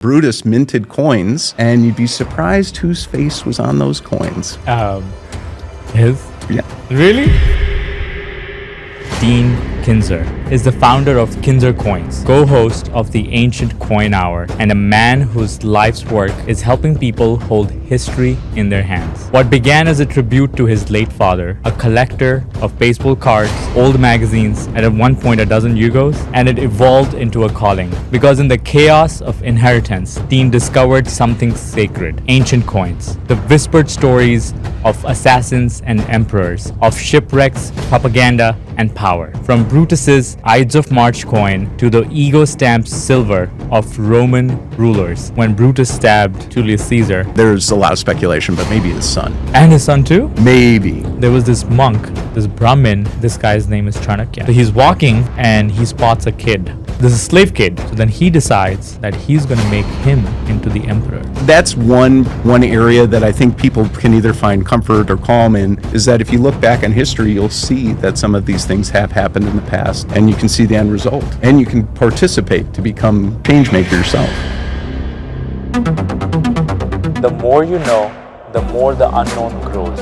Brutus minted coins, and you'd be surprised whose face was on those coins. His? Yeah. Really? Dean Kinzer is the founder of Kinzer Coins, co-host of the Ancient Coin Hour, and a man whose life's work is helping people hold history in their hands. What began as a tribute to his late father, a collector of baseball cards, old magazines, and at one point a dozen Yugos, and it evolved into a calling. Because in the chaos of inheritance, Dean discovered something sacred, ancient coins, the whispered stories of assassins and emperors, of shipwrecks, propaganda, and power. From Brutus's Ides of March coin to the ego-stamped silver of Roman rulers when Brutus stabbed Julius Caesar. There's a lot of speculation, but maybe his son. And his son too? Maybe. There was this monk, this Brahmin, this guy's name is Chanakya. So he's walking and he spots a kid. This is a slave kid. So then he decides that he's going to make him into the emperor. That's one area that I think people can either find comfort or calm in, is that if you look back on history, you'll see that some of these things have happened in the past, and you can see the end result, and you can participate to become change maker yourself. The more you know, the more the unknown grows.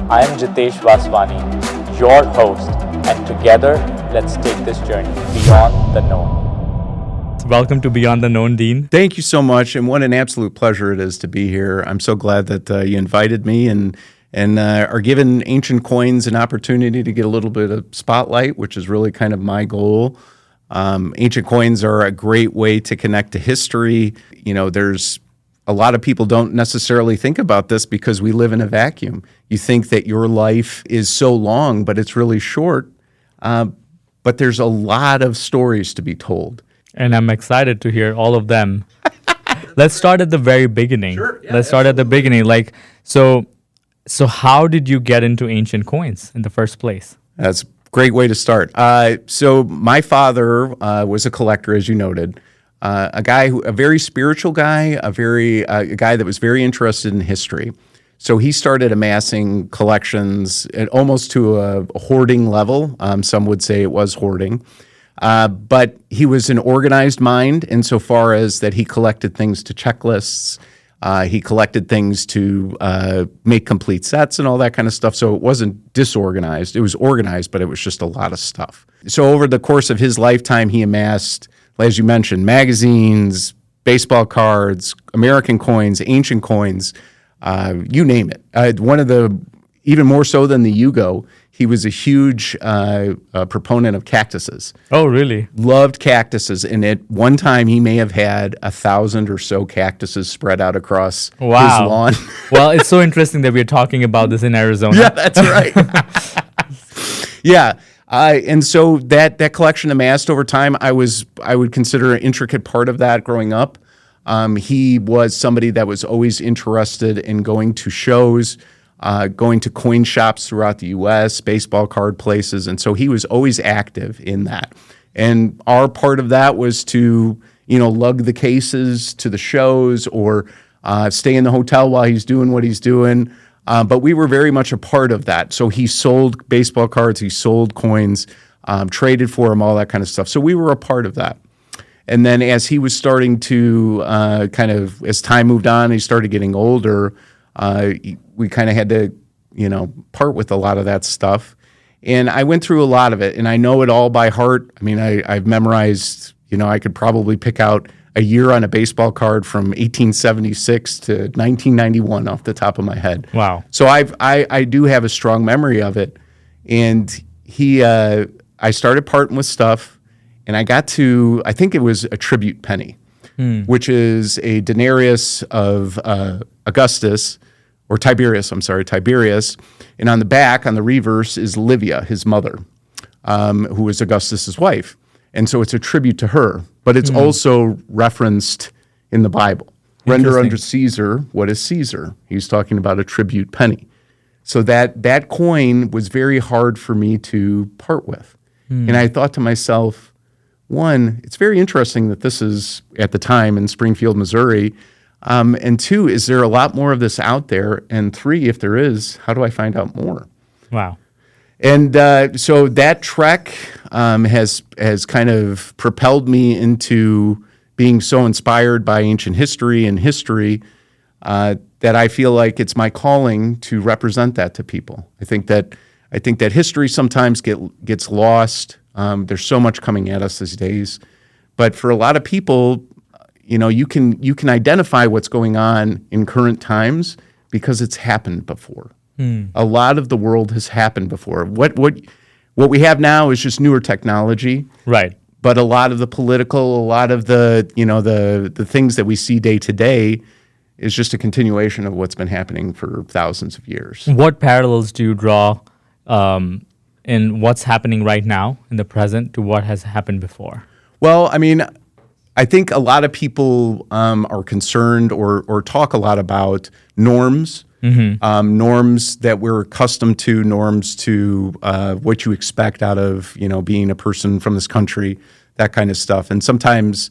I am Jitesh Vaswani, your host, and together, let's take this journey beyond the known. Welcome to Beyond the Known, Dean. Thank you so much, and what an absolute pleasure it is to be here. I'm so glad that you invited me and are giving Ancient Coins an opportunity to get a little bit of spotlight, which is really kind of my goal. Ancient Coins are a great way to connect to history. You know, there's a lot of people don't necessarily think about this because we live in a vacuum. You think that your life is so long, but it's really short. But there's a lot of stories to be told. And I'm excited to hear all of them. Let's start at the very beginning. Sure. Yeah, Let's start at the beginning. So how did you get into ancient coins in the first place? That's a great way to start. So my father was a collector, as you noted, a very spiritual guy, a guy that was very interested in history. So he started amassing collections at almost to a hoarding level. Some would say it was hoarding. But he was an organized mind insofar as that he collected things to checklists. He collected things to make complete sets and all that kind of stuff. So it wasn't disorganized. It was organized, but it was just a lot of stuff. So over the course of his lifetime, he amassed, as you mentioned, magazines, baseball cards, American coins, ancient coins, you name it. One of the, even more so than the Yugo, he was a huge proponent of cactuses. Oh, really? Loved cactuses. And at one time, he may have had 1,000 or so cactuses spread out across his lawn. Well, it's so interesting that we're talking about this in Arizona. Yeah, that's right. Yeah. And so that collection amassed over time, I would consider an intricate part of that growing up. He was somebody that was always interested in going to shows, going to coin shops throughout the U.S., baseball card places, and so he was always active in that. And our part of that was to, lug the cases to the shows or stay in the hotel while he's doing what he's doing. But we were very much a part of that. So he sold baseball cards, he sold coins, traded for them, all that kind of stuff. So we were a part of that. And then as he was starting to as time moved on, he started getting older, we kind of had to, part with a lot of that stuff. And I went through a lot of it, and I know it all by heart. I mean, I've memorized, I could probably pick out a year on a baseball card from 1876 to 1991 off the top of my head. Wow. So I do have a strong memory of it. And I started parting with stuff, and I got to, I think it was a tribute penny, which is a denarius of Tiberius. And on the back, on the reverse, is Livia, his mother, who was Augustus's wife. And so it's a tribute to her, but it's also referenced in the Bible. Render unto Caesar what is Caesar. He's talking about a tribute penny. So that coin was very hard for me to part with. And I thought to myself, one, it's very interesting that this is, at the time, in Springfield, Missouri. And two, is there a lot more of this out there? And three, if there is, how do I find out more? Wow. And so that trek has kind of propelled me into being so inspired by ancient history and history that I feel like it's my calling to represent that to people. I think that history sometimes gets lost. There's so much coming at us these days, but for a lot of people, you can identify what's going on in current times because it's happened before. A lot of the world has happened before. What we have now is just newer technology, Right. but a lot of the political, a lot of the the things that we see day to day is just a continuation of what's been happening for thousands of years. What parallels do you draw in what's happening right now in the present to what has happened before? Well, I mean, I think a lot of people are concerned or talk a lot about norms, norms that we're accustomed to, norms to what you expect out of being a person from this country, that kind of stuff. And sometimes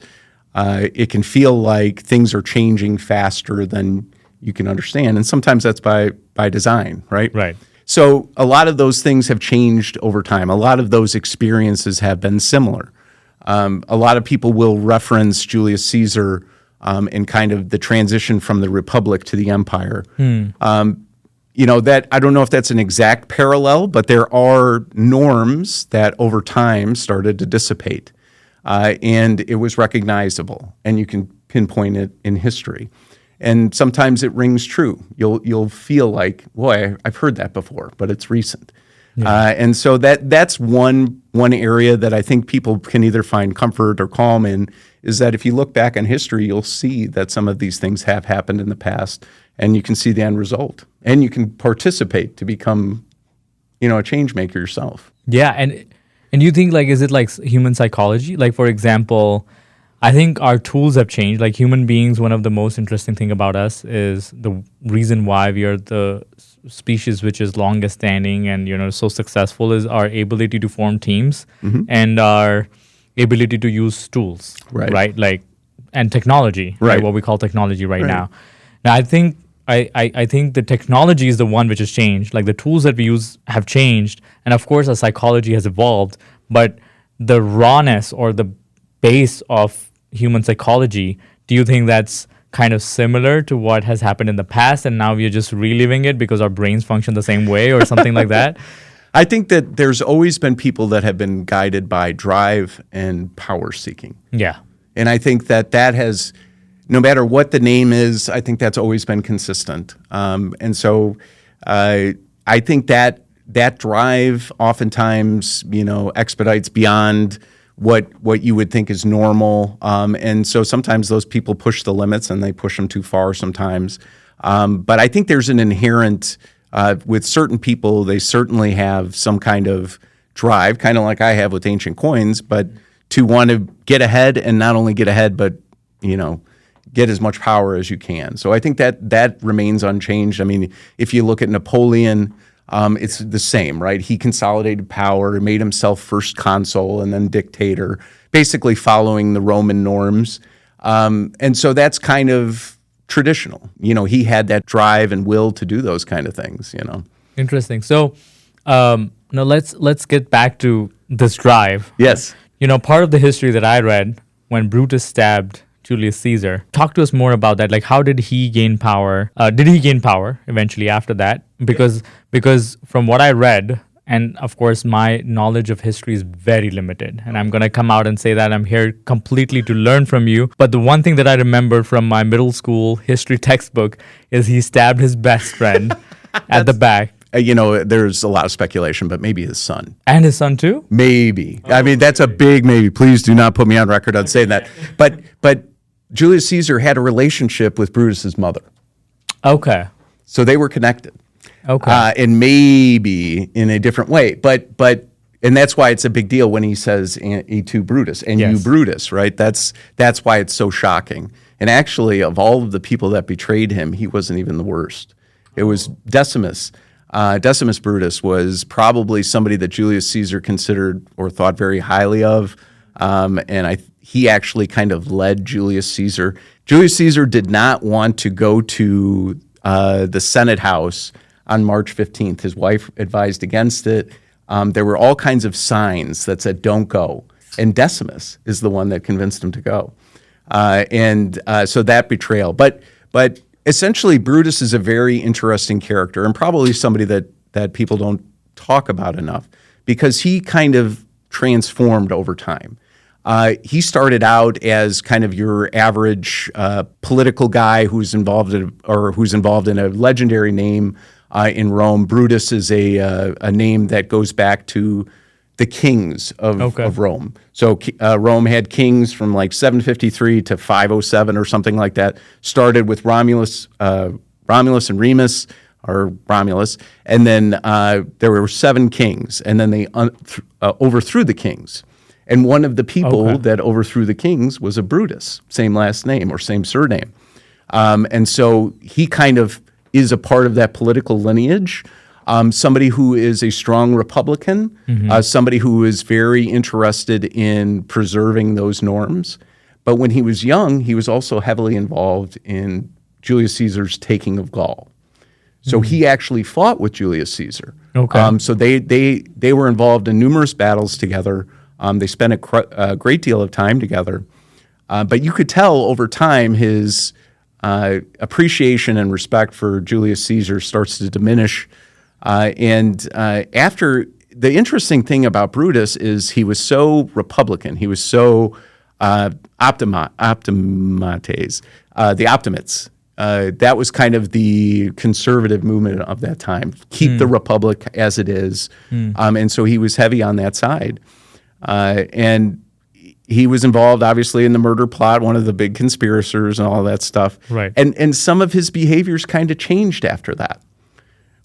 it can feel like things are changing faster than you can understand, and sometimes that's by design, right? Right. So a lot of those things have changed over time. A lot of those experiences have been similar. A lot of people will reference Julius Caesar and kind of the transition from the Republic to the Empire. That I don't know if that's an exact parallel, but there are norms that over time started to dissipate, and it was recognizable, and you can pinpoint it in history. And sometimes it rings true. You'll feel like, boy, I've heard that before, but it's recent. And so that's one area that I think people can either find comfort or calm in, is that if you look back on history, you'll see that some of these things have happened in the past, and you can see the end result, and you can participate to become, a change maker yourself. Yeah, and you think is it like human psychology? Like, for example, I think our tools have changed. Like human beings, one of the most interesting thing about us is the reason why we are the species which is longest standing and so successful is our ability to form teams and our ability to use tools, right? And technology, right? What we call technology right now. Now, I think the technology is the one which has changed. Like the tools that we use have changed, and of course, our psychology has evolved. But the rawness or the base of human psychology, do you think that's kind of similar to what has happened in the past, and now we're just reliving it because our brains function the same way or something like that? I think that there's always been people that have been guided by drive and power seeking. Yeah. And I think that has, no matter what the name is, I think that's always been consistent. And so I think that drive oftentimes, expedites beyond what you would think is normal. And so sometimes those people push the limits and they push them too far sometimes. But I think there's an inherent, with certain people, they certainly have some kind of drive, kind of like I have with ancient coins, but to want to get ahead, and not only get ahead, but, get as much power as you can. So I think that remains unchanged. I mean, if you look at Napoleon, it's the same, right? He consolidated power, made himself first consul and then dictator, basically following the Roman norms. And so that's kind of traditional. He had that drive and will to do those kind of things, Interesting. So now let's get back to this drive. Yes. Part of the history that I read when Brutus stabbed Julius Caesar. Talk to us more about that. Like, how did he gain power? Did he gain power eventually after that? Because from what I read, and of course my knowledge of history is very limited, and I'm going to come out and say that I'm here completely to learn from you. But the one thing that I remember from my middle school history textbook is he stabbed his best friend at the back. There's a lot of speculation, but maybe his son. And his son too? Maybe. I mean, that's a big maybe. Please do not put me on record on saying that. But Julius Caesar had a relationship with Brutus's mother. Okay. So they were connected. Okay. And maybe in a different way. But that's why it's a big deal when he says "E to Brutus" and Yes. "You Brutus," right? That's why it's so shocking. And actually, of all of the people that betrayed him, he wasn't even the worst. It was Decimus. Decimus Brutus was probably somebody that Julius Caesar considered or thought very highly of, and he actually kind of led Julius Caesar. Julius Caesar did not want to go to the Senate House on March 15th. His wife advised against it. There were all kinds of signs that said, "Don't go." And Decimus is the one that convinced him to go. So that betrayal. But essentially, Brutus is a very interesting character and probably somebody that people don't talk about enough because he kind of transformed over time. He started out as kind of your average political guy who's involved in a legendary name in Rome. Brutus is a name that goes back to the kings of Rome. So Rome had kings from like 753 to 507 or something like that. Started with Romulus and Remus, or Romulus, and then there were 7 kings, and then they overthrew the kings. And one of the people that overthrew the kings was a Brutus, same last name or same surname. And so he kind of is a part of that political lineage. Somebody who is a strong Republican, somebody who is very interested in preserving those norms. But when he was young, he was also heavily involved in Julius Caesar's taking of Gaul. So he actually fought with Julius Caesar. So they were involved in numerous battles together. They spent a great deal of time together. But you could tell over time his appreciation and respect for Julius Caesar starts to diminish. After the interesting thing about Brutus is he was so Republican. He was so optimates, the optimates. That was kind of the conservative movement of that time. Keep the republic as it is. And so he was heavy on that side. And he was involved, obviously, in the murder plot, one of the big conspirators and all that stuff. Right. And some of his behaviors kind of changed after that.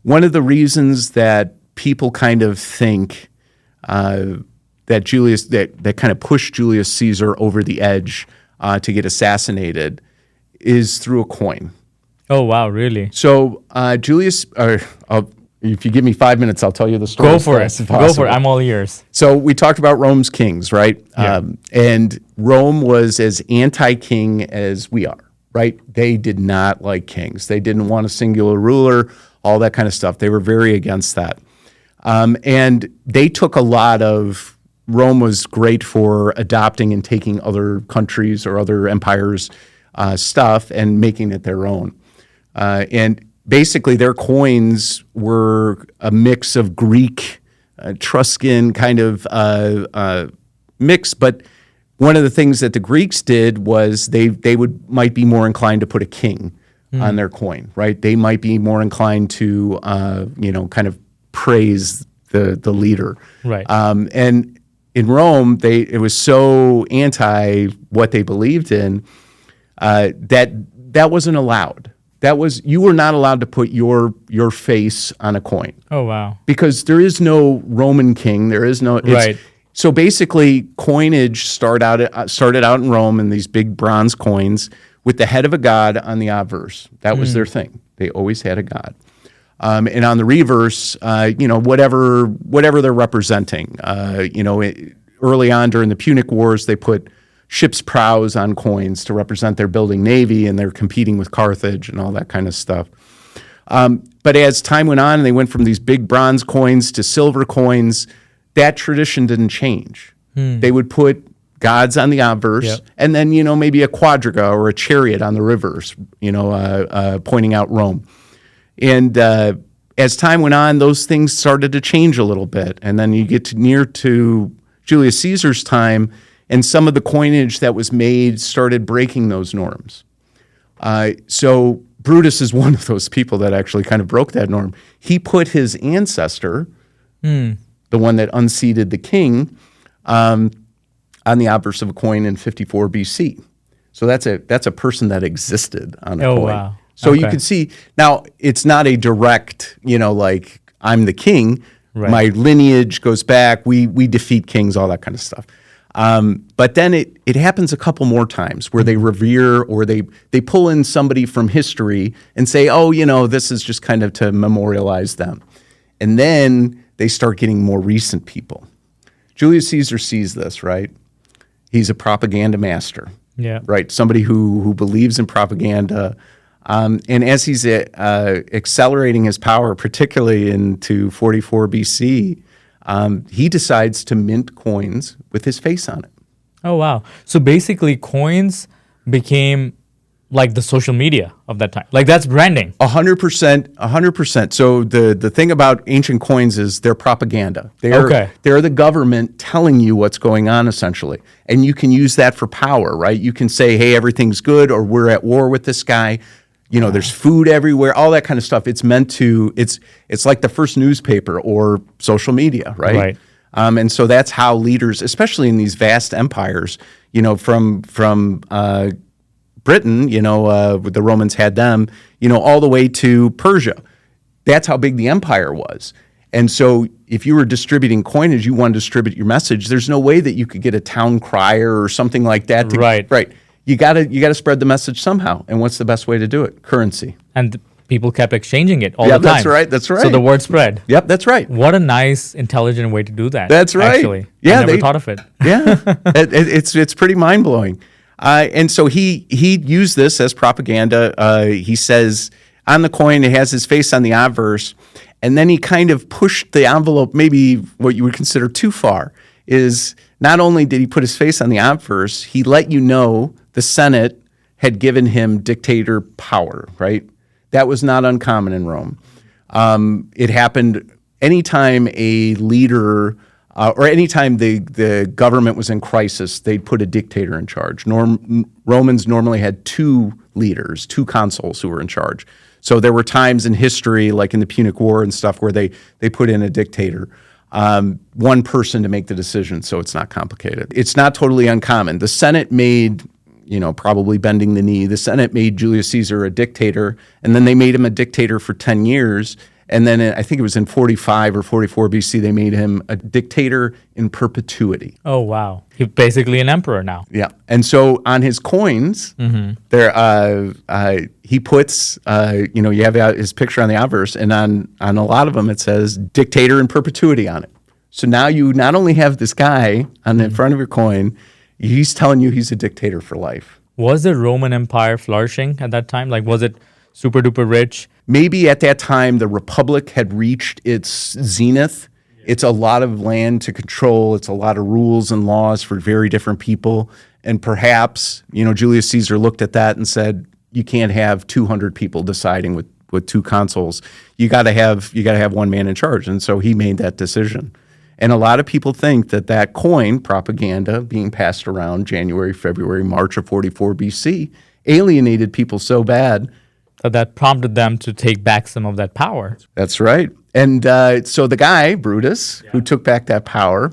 One of the reasons that people kind of think that that kind of pushed Julius Caesar over the edge to get assassinated is through a coin. Oh, wow, really? So if you give me 5 minutes, I'll tell you the story. Go for it. Go for it. I'm all ears. So we talked about Rome's kings, right? Yeah. And Rome was as anti-king as we are, right? They did not like kings. They didn't want a singular ruler, all that kind of stuff. They were very against that. And they took Rome was great for adopting and taking other countries or other empires' stuff and making it their own. And basically, their coins were a mix of Greek, Etruscan kind of mix. But one of the things that the Greeks did was they might be more inclined to put a king on their coin, right? They might be more inclined to kind of praise the leader, right? And in Rome, it was so anti what they believed in that wasn't allowed. You were not allowed to put your face on a coin. Oh, wow. Because there is no Roman king. There is no... Right. So basically, coinage started out in Rome in these big bronze coins with the head of a god on the obverse. That was their thing. They always had a god. And on the reverse, whatever they're representing. Early on during the Punic Wars, they put ships' prows on coins to represent their building navy, and they're competing with Carthage and all that kind of stuff. But as time went on and they went from these big bronze coins to silver coins, that tradition didn't change. They would put gods on the obverse, and then maybe a quadriga or a chariot on the reverse, pointing out Rome. And as time went on, those things started to change a little bit. And then you get near to Julius Caesar's time, and some of the coinage that was made started breaking those norms. So Brutus is one of those people that actually kind of broke that norm. He put his ancestor, the one that unseated the king, on the obverse of a coin in 54 BC. So that's a person that existed on a coin. Wow. So you can see, now it's not a direct, like I'm the king. Right. My lineage goes back. We defeat kings, all that kind of stuff. But then it happens a couple more times where they revere or they pull in somebody from history and say, this is just kind of to memorialize them. And then they start getting more recent people. Julius Caesar sees this, right? He's a propaganda master, right? Somebody who believes in propaganda. And as he's accelerating his power, particularly into 44 BC, he decides to mint coins with his face on it. Oh, wow. So basically, coins became like the social media of that time. Like that's branding. 100%, 100%. So the thing about ancient coins is they're propaganda. They're the government telling you what's going on, essentially. And you can use that for power, right? You can say, hey, everything's good, or we're at war with this guy. You know, there's food everywhere, all that kind of stuff. It's meant to, it's like the first newspaper or social media, right? Right. And so that's how leaders, especially in these vast empires, you know, from Britain, you know, the Romans had them, you know, all the way to Persia. That's how big the empire was. And so if you were distributing coinage, you want to distribute your message, there's no way that you could get a town crier or something like that. Right. You gotta spread the message somehow. And what's the best way to do it? Currency. And people kept exchanging it all the time. That's right. So the word spread. Yep, that's right. What a nice, intelligent way to do that. That's right. Actually, yeah, I never thought of it. Yeah, it's pretty mind blowing. And so he used this as propaganda. He says on the coin it has his face on the obverse, and then he kind of pushed the envelope, maybe what you would consider too far. Is not only did he put his face on the obverse, he let you know the Senate had given him dictator power, right? That was not uncommon in Rome. It happened anytime a leader or anytime the government was in crisis, they'd put a dictator in charge. Romans normally had two leaders, two consuls who were in charge. So there were times in history, like in the Punic War and stuff, where they put in a dictator. One person to make the decision, so it's not complicated. It's not totally uncommon. The Senate made, you know, probably bending the knee, the Senate made Julius Caesar a dictator, and then they made him a dictator for 10 years. And then I think it was in 45 or 44 BC, they made him a dictator in perpetuity. Oh, wow. He's basically an emperor now. Yeah. And so on his coins, there he puts, you know, you have his picture on the obverse, and on a lot of them it says dictator in perpetuity on it. So now you not only have this guy on the front of your coin, he's telling you he's a dictator for life. Was the Roman Empire flourishing at that time? Like, was it super duper rich? Maybe at that time the Republic had reached its zenith. It's a lot of land to control. It's a lot of rules and laws for very different people. And perhaps, you know, Julius Caesar looked at that and said, you can't have 200 people deciding with two consuls. You got to have one man in charge. And so he made that decision. And a lot of people think that coin propaganda being passed around January, February, March of 44 BC alienated people so bad that prompted them to take back some of that power. That's right. And so the guy, Brutus, who took back that power,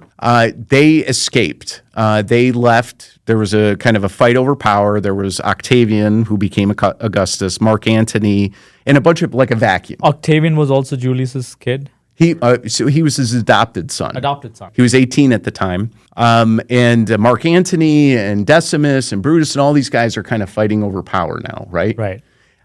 they escaped. They left. There was a kind of a fight over power. There was Octavian, who became Augustus, Mark Antony, and a bunch of, like a vacuum. Octavian was also Julius's kid? So he was his adopted son. Adopted son. He was 18 at the time. And Mark Antony and Decimus and Brutus and all these guys are kind of fighting over power now, right? Right.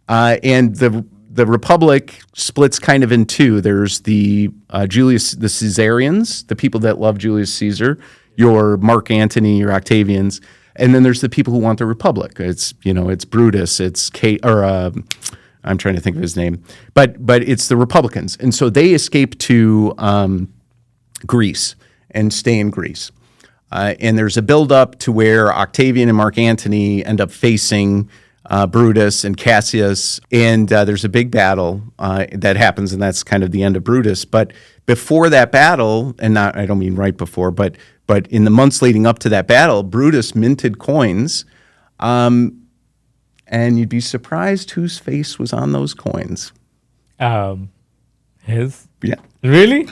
And the Republic splits kind of in two. There's the Caesarians, the people that love Julius Caesar, your Mark Antony, your Octavians, and then there's the people who want the Republic. It's Brutus, I'm trying to think of his name, but it's the Republicans, and so they escape to Greece and stay in Greece. And there's a buildup to where Octavian and Mark Antony end up facing Brutus and Cassius, and there's a big battle that happens, and that's kind of the end of Brutus. But before that battle, and I don't mean right before, but in the months leading up to that battle, Brutus minted coins, and you'd be surprised whose face was on those coins. His? Yeah. Really?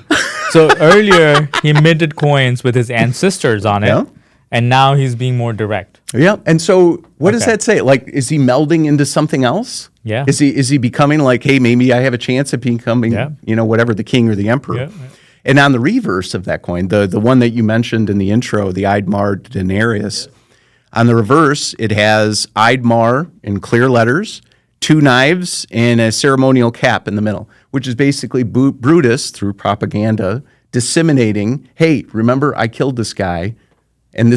So earlier he minted coins with his ancestors on it, and now he's being more direct. Yeah. And so what does that say? Like, is he melding into something else? Yeah. Is he becoming like, hey, maybe I have a chance of becoming, whatever, the king or the emperor? Yeah. And on the reverse of that coin, the one that you mentioned in the intro, the Eidmar denarius, on the reverse, it has Eidmar in clear letters, two knives, and a ceremonial cap in the middle, which is basically Brutus, through propaganda, disseminating, hey, remember, I killed this guy, and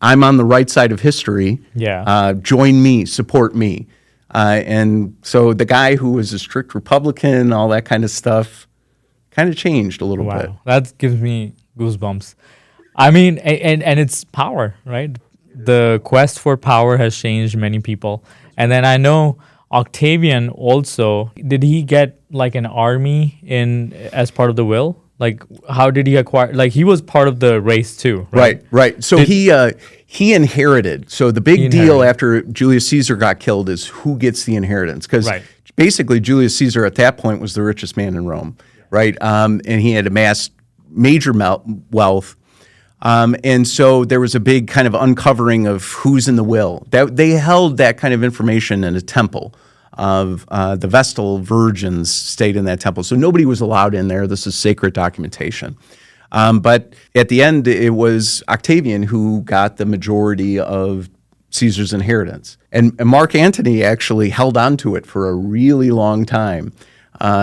I'm on the right side of history. Yeah. Join me, support me. And so the guy who was a strict Republican, all that kind of stuff, kind of changed a little bit. That gives me goosebumps. I mean, and it's power, right? the quest for power has changed many people. And then I know Octavian also, did he get like an army in as part of the will? Like, how did he acquire? Like, he was part of the race too, right? Right. So he inherited. So the big deal after Julius Caesar got killed is who gets the inheritance, because basically Julius Caesar at that point was the richest man in Rome, right? And he had amassed major wealth. And so there was a big kind of uncovering of who's in the will. That they held that kind of information in a temple of the Vestal virgins stayed in that temple. So nobody was allowed in there. This is sacred documentation. But at the end, it was Octavian who got the majority of Caesar's inheritance. And Mark Antony actually held on to it for a really long time.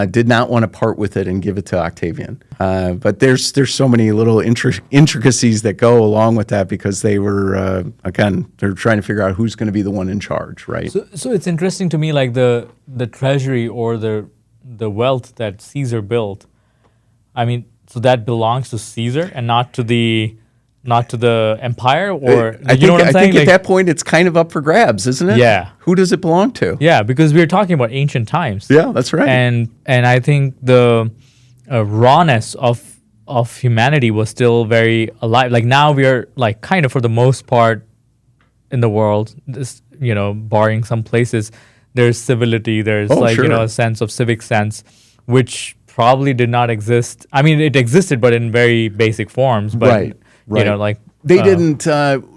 Did not want to part with it and give it to Octavian. But there's so many little intricacies that go along with that, because they were, again, they're trying to figure out who's going to be the one in charge, right? So it's interesting to me, like the treasury or the wealth that Caesar built. I mean, so that belongs to Caesar and not to the empire, or you know what I'm saying? I think at that point it's kind of up for grabs, isn't it? Yeah. Who does it belong to? Yeah, because we're talking about ancient times. Yeah, that's right. And I think the rawness of humanity was still very alive. Like now we are like kind of for the most part in the world, this, barring some places, there's civility. There's a sense of civic sense, which probably did not exist. I mean, it existed, but in very basic forms. But right. They didn't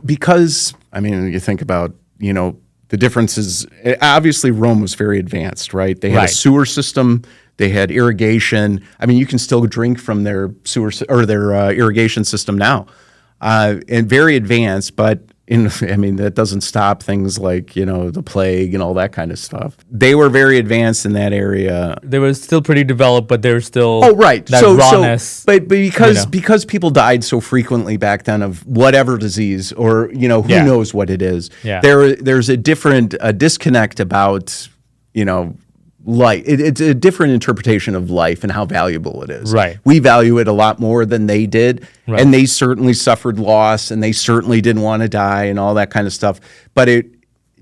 because you think about the differences. Obviously, Rome was very advanced, right? They had a sewer system. They had irrigation. I mean, you can still drink from their sewer or their irrigation system now, and very advanced. But that doesn't stop things like the plague and all that kind of stuff. They were very advanced in that area. They were still pretty developed, but they were still that rawness. But because people died so frequently back then of whatever disease or who knows what it is. Yeah. There's a different disconnect about life. It's a different interpretation of life and how valuable it is. Right. We value it a lot more than they did, and they certainly suffered loss, and they certainly didn't want to die and all that kind of stuff. But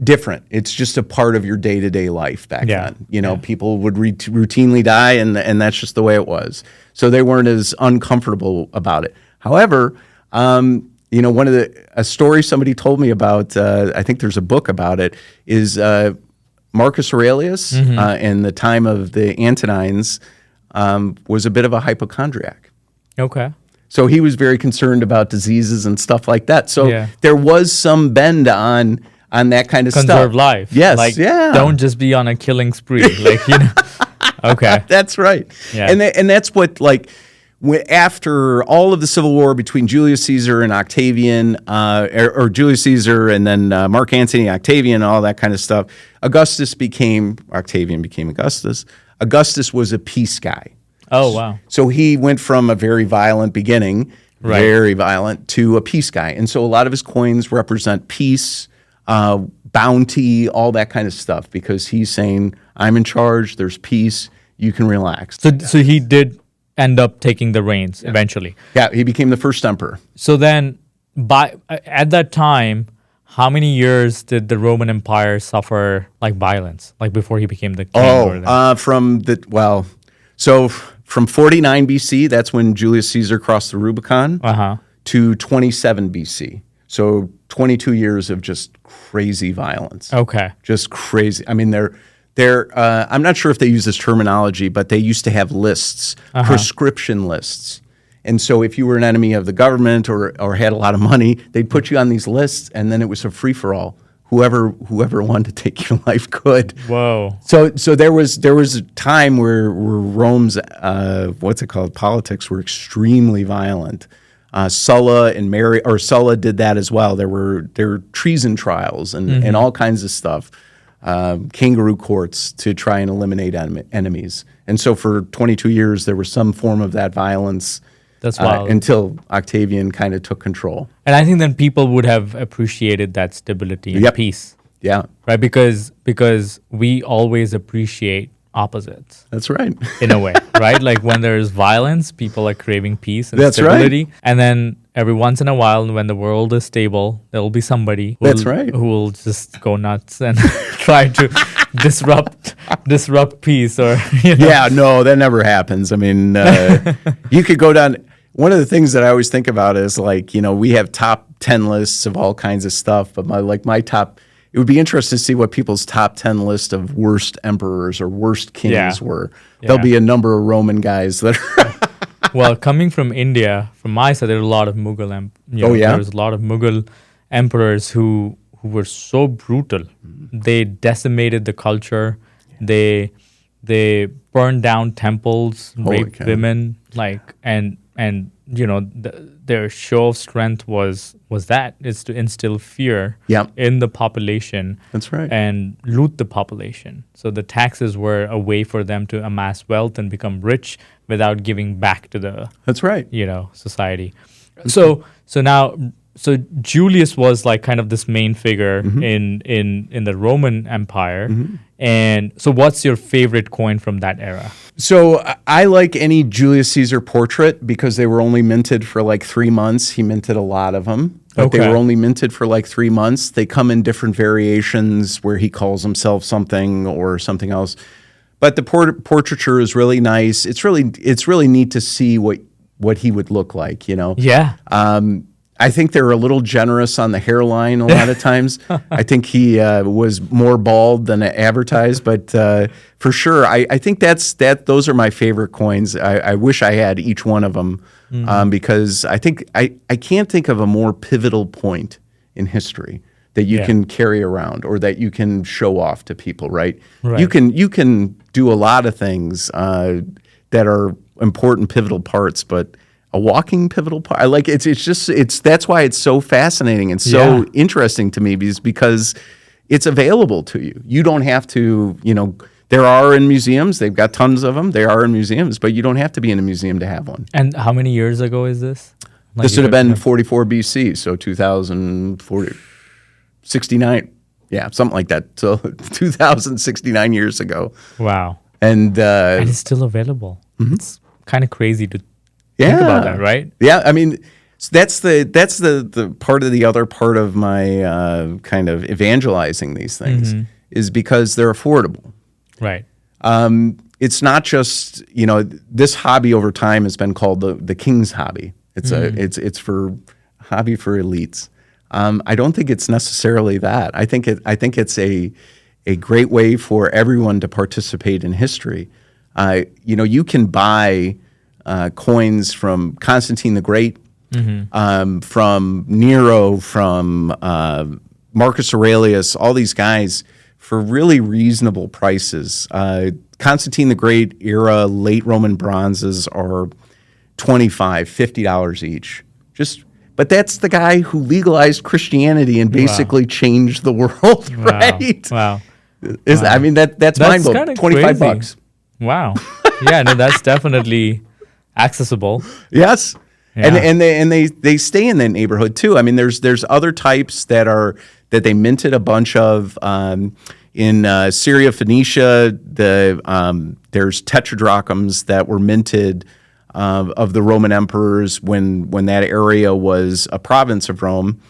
different. It's just a part of your day-to-day life back then. People would routinely die, and that's just the way it was. So they weren't as uncomfortable about it. However, a story somebody told me about, I think there's a book about it, is Marcus Aurelius, in the time of the Antonines, was a bit of a hypochondriac. Okay. So he was very concerned about diseases and stuff like that. So there was some bend on that kind of stuff. Conserve life. Yes. Don't just be on a killing spree. Okay. That's right. Yeah. And that's what after all of the civil war between Julius Caesar and Octavian, or Julius Caesar and then Mark Antony, Octavian, and all that kind of stuff, Octavian became Augustus. Augustus was a peace guy. Oh, wow. So he went from a very violent beginning, very violent, to a peace guy. And so a lot of his coins represent peace, bounty, all that kind of stuff, because he's saying, I'm in charge, there's peace, you can relax. So he did end up taking the reins eventually. Yeah, he became the first emperor. So then, at that time, how many years did the Roman Empire suffer violence, before he became the king? From 49 BC, that's when Julius Caesar crossed the Rubicon, to 27 BC. So 22 years of just crazy violence. Okay. Just crazy. I mean, I'm not sure if they use this terminology, but they used to have lists, prescription lists. And so if you were an enemy of the government or had a lot of money, they'd put you on these lists, and then it was a free-for-all. Whoever wanted to take your life could. Whoa. So there was a time where Rome's politics were extremely violent. Sulla did that as well. There were treason trials and all kinds of stuff. Kangaroo courts to try and eliminate enemies. And so for 22 years, there was some form of that violence. That's wild. Until Octavian kind of took control. And I think then people would have appreciated that stability and peace. Yeah. Right? Because we always appreciate opposites. That's right. In a way, right? When there's violence, people are craving peace and stability. Right. And then every once in a while, when the world is stable, there will be somebody That's right. who will just go nuts and try to disrupt peace, or Yeah, no, that never happens. I mean, you could go down. One of the things that I always think about is like, we have top 10 lists of all kinds of stuff, but my top, it would be interesting to see what people's top 10 list of worst emperors or worst kings were. There'll be a number of Roman guys that are. Well, coming from India, from my side, there are a lot of Mughal. There's a lot of Mughal emperors who were so brutal. They decimated the culture. They burned down temples, raped women, and their show of strength was to instill fear in the population. That's right. And loot the population. So the taxes were a way for them to amass wealth and become rich without giving back to the That's right. Society. So Julius was like kind of this main figure in the Roman Empire. And so what's your favorite coin from that era? So I like any Julius Caesar portrait because they were only minted for like 3 months. He minted a lot of them, but they were only minted for like 3 months. They come in different variations where he calls himself something or something else. But the portraiture is really nice. It's really neat to see what he would look like, Yeah. I think they're a little generous on the hairline a lot of times. I think he was more bald than advertised, but for sure, I think those are my favorite coins. I wish I had each one of them because I think I can't think of a more pivotal point in history that you can carry around or that you can show off to people, right? You can do a lot of things that are important pivotal parts, but a walking pivotal part. I like it's that's why it's so fascinating and so interesting to me because it's available to you. You don't have to, there are in museums. They've got tons of them. They are in museums, but you don't have to be in a museum to have one. And how many years ago is this? This would have been 44 BC, so 2040, 69. Yeah, something like that. So 2069 years ago. Wow. And it's still available. It's kind of crazy to think about that, right? Yeah, I mean, that's the part of the other part of my kind of evangelizing these things is because they're affordable. Right. It's not just this hobby over time has been called the king's hobby. It's for hobby for elites. I don't think it's necessarily that. I think it's a great way for everyone to participate in history. You can buy coins from Constantine the Great, from Nero, from Marcus Aurelius, all these guys for really reasonable prices. Constantine the Great era late Roman bronzes are $25, $50 each. But that's the guy who legalized Christianity and basically changed the world, right? Wow. I mean, that's mind-blowing. $25. Wow. Yeah, no, that's definitely accessible. Yes. Yeah. And they stay in that neighborhood too. I mean, there's other types that they minted a bunch of in Syria, Phoenicia. There's tetradrachms that were minted of the Roman emperors when that area was a province of Rome.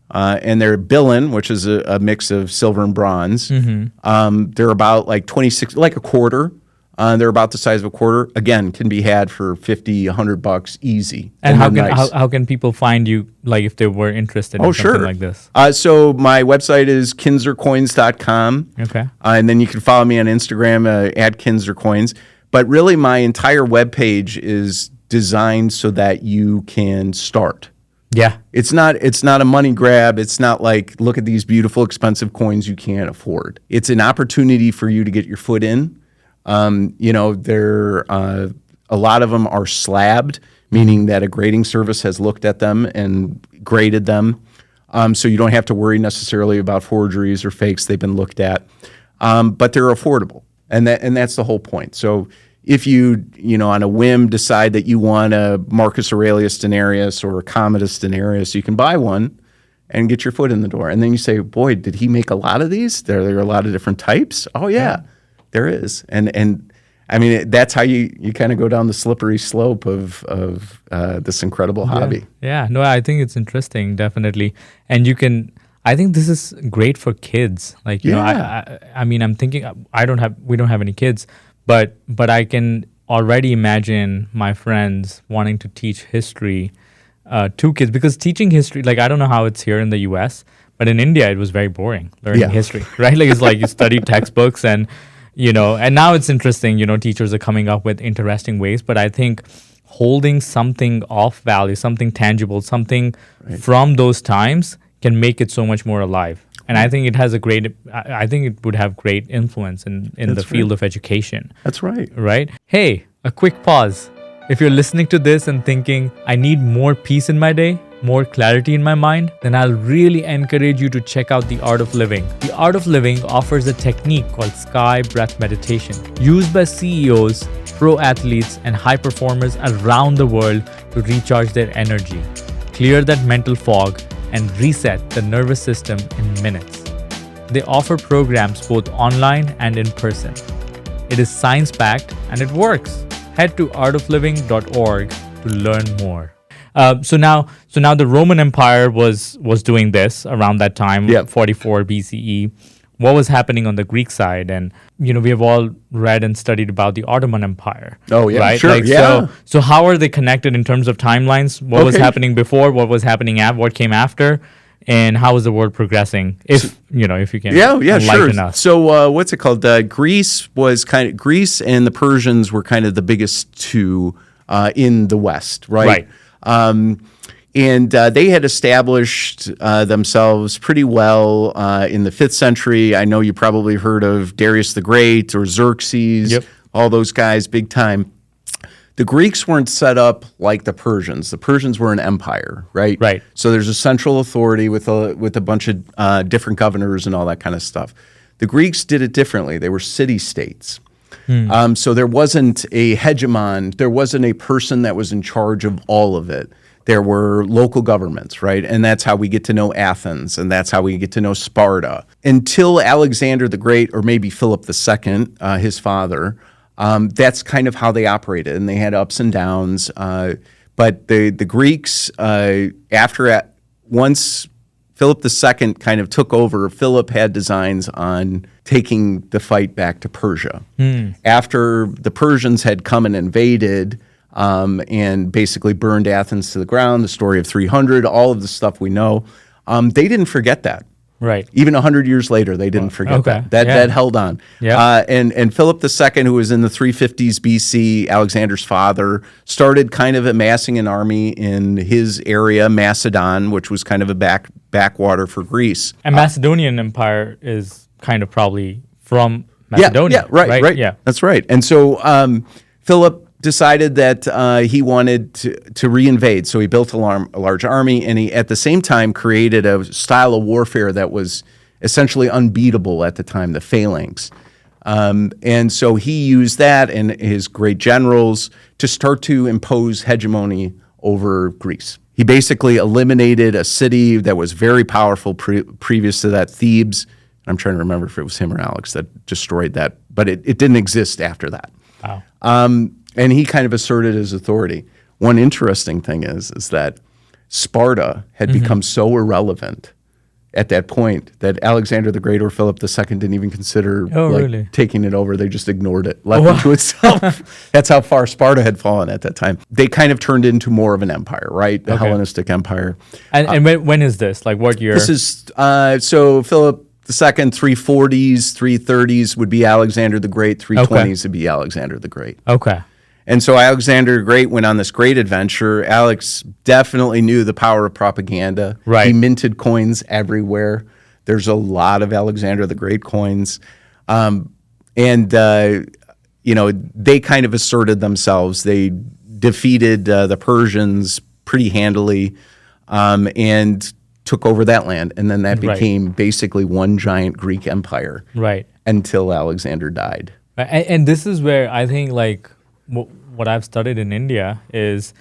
And they're billion, which is a mix of silver and bronze. They're about like 26, like a quarter. They're about the size of a quarter. Again, can be had for $50, $100 easy. And how can people find you, like if they were interested in something like this? So my website is kinzercoins.com. Okay. And then you can follow me on Instagram at Kinzer Coins. But really, my entire webpage is designed so that you can start. Yeah. It's not a money grab. It's not like, look at these beautiful, expensive coins you can't afford. It's an opportunity for you to get your foot in. A lot of them are slabbed, meaning that a grading service has looked at them and graded them. So you don't have to worry necessarily about forgeries or fakes. They've been looked at. But they're affordable. And that's the whole point. So if you on a whim decide that you want a Marcus Aurelius denarius or a Commodus denarius, you can buy one and get your foot in the door. And then you say, boy, did he make a lot of these? There are a lot of different types. Oh, yeah. There is. And I mean, that's how you kind of go down the slippery slope of this incredible hobby. Yeah, no, I think it's interesting, definitely. And I think this is great for kids. Like, you know, I mean, I'm thinking, we don't have any kids, but I can already imagine my friends wanting to teach history to kids, because teaching history, like, I don't know how it's here in the US, but in India, it was very boring learning history, right? Like, it's like you study textbooks and, you know, and now it's interesting, you know, teachers are coming up with interesting ways, but I think holding something of value, something tangible, something from those times can make it so much more alive. And I think I think it would have great influence in the field of education. That's right. Right? Hey, a quick pause. If you're listening to this and thinking, I need more peace in my day, more clarity in my mind, then I'll really encourage you to check out The Art of Living. The Art of Living offers a technique called sky breath meditation, used by CEOs, pro athletes, and high performers around the world to recharge their energy, clear that mental fog, and reset the nervous system in minutes. They offer programs both online and in person. It is science-backed and it works. Head to artofliving.org to learn more. So now the Roman Empire was doing this around that time, 44 BCE. What was happening on the Greek side? And, you know, we have all read and studied about the Ottoman Empire. Oh, yeah, right? sure, Like, So how are they connected in terms of timelines? What was happening before? What was happening what came after? And how is the world progressing? If you can enlighten us. So what's it called? Greece and the Persians were kind of the biggest two in the West, right? And they had established themselves pretty well in the 5th century. I know you probably heard of Darius the Great or Xerxes, all those guys, big time. The Greeks weren't set up like the Persians. The Persians were an empire, right? Right. So there's a central authority with a bunch of different governors and all that kind of stuff. The Greeks did it differently. They were city-states. So there wasn't a hegemon. There wasn't a person that was in charge of all of it. There were local governments, right? And that's how we get to know Athens, and that's how we get to know Sparta. Until Alexander the Great, or maybe Philip II, his father, that's kind of how they operated, and they had ups and downs. But the Greeks, once Philip II kind of took over, Philip had designs on taking the fight back to Persia. After the Persians had come and invaded, and basically burned Athens to the ground, the story of 300, all of the stuff we know, they didn't forget that. Right. Even 100 years later, they didn't forget that. That held on. Yeah. And Philip II, who was in the 350s BC, Alexander's father, started kind of amassing an army in his area, Macedon, which was kind of a backwater for Greece. And Macedonian Empire is kind of probably from Macedonia. Right. Yeah, that's right. And so Philip decided that he wanted to reinvade. So he built a large army, and he at the same time created a style of warfare that was essentially unbeatable at the time, the phalanx. And so he used that and his great generals to start to impose hegemony over Greece. He basically eliminated a city that was very powerful previous to that, Thebes. I'm trying to remember if it was him or Alex that destroyed that, but it didn't exist after that. Wow. And he kind of asserted his authority. One interesting thing is that Sparta had become so irrelevant at that point that Alexander the Great or Philip II didn't even consider taking it over. They just ignored it, left it to itself. That's how far Sparta had fallen at that time. They kind of turned into more of an empire, right? The Hellenistic Empire. And when is this? Like what year? This is, so Philip II, 340s, 330s would be Alexander the Great, 320s would be Alexander the Great. Okay. And so Alexander the Great went on this great adventure. Alex definitely knew the power of propaganda. Right. He minted coins everywhere. There's a lot of Alexander the Great coins. They kind of asserted themselves. They defeated the Persians pretty handily and took over that land. And then that became basically one giant Greek empire. Right. Until Alexander died. And this is where I think what I've studied in India is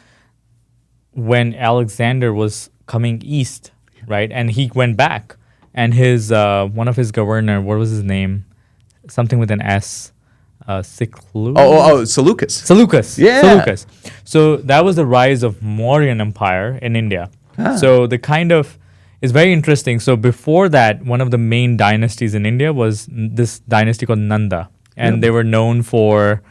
when Alexander was coming east, right? And he went back, and his one of his governor, what was his name? Something with an S. Seleucus. Seleucus. Yeah. Seleucus. So that was the rise of Mauryan Empire in India. So the kind of is very interesting. So before that, one of the main dynasties in India was this dynasty called Nanda, and they were known for,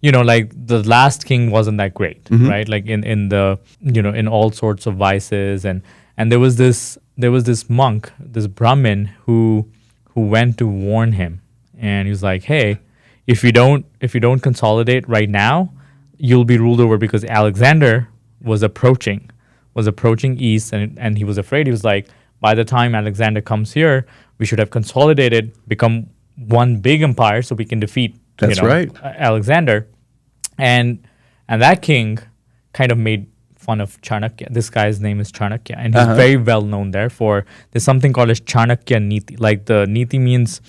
like the last king wasn't that great, right? Like in the in all sorts of vices, and there was this monk, this Brahmin who went to warn him, and he was like, hey, if you don't consolidate right now, you'll be ruled over, because Alexander was approaching east, and he was afraid. He was like, by the time Alexander comes here, we should have consolidated, become one big empire, so we can defeat Alexander. And that king kind of made fun of Chanakya. This guy's name is Chanakya, and he's very well known there for, there's something called as Chanakya Niti. Like the Niti means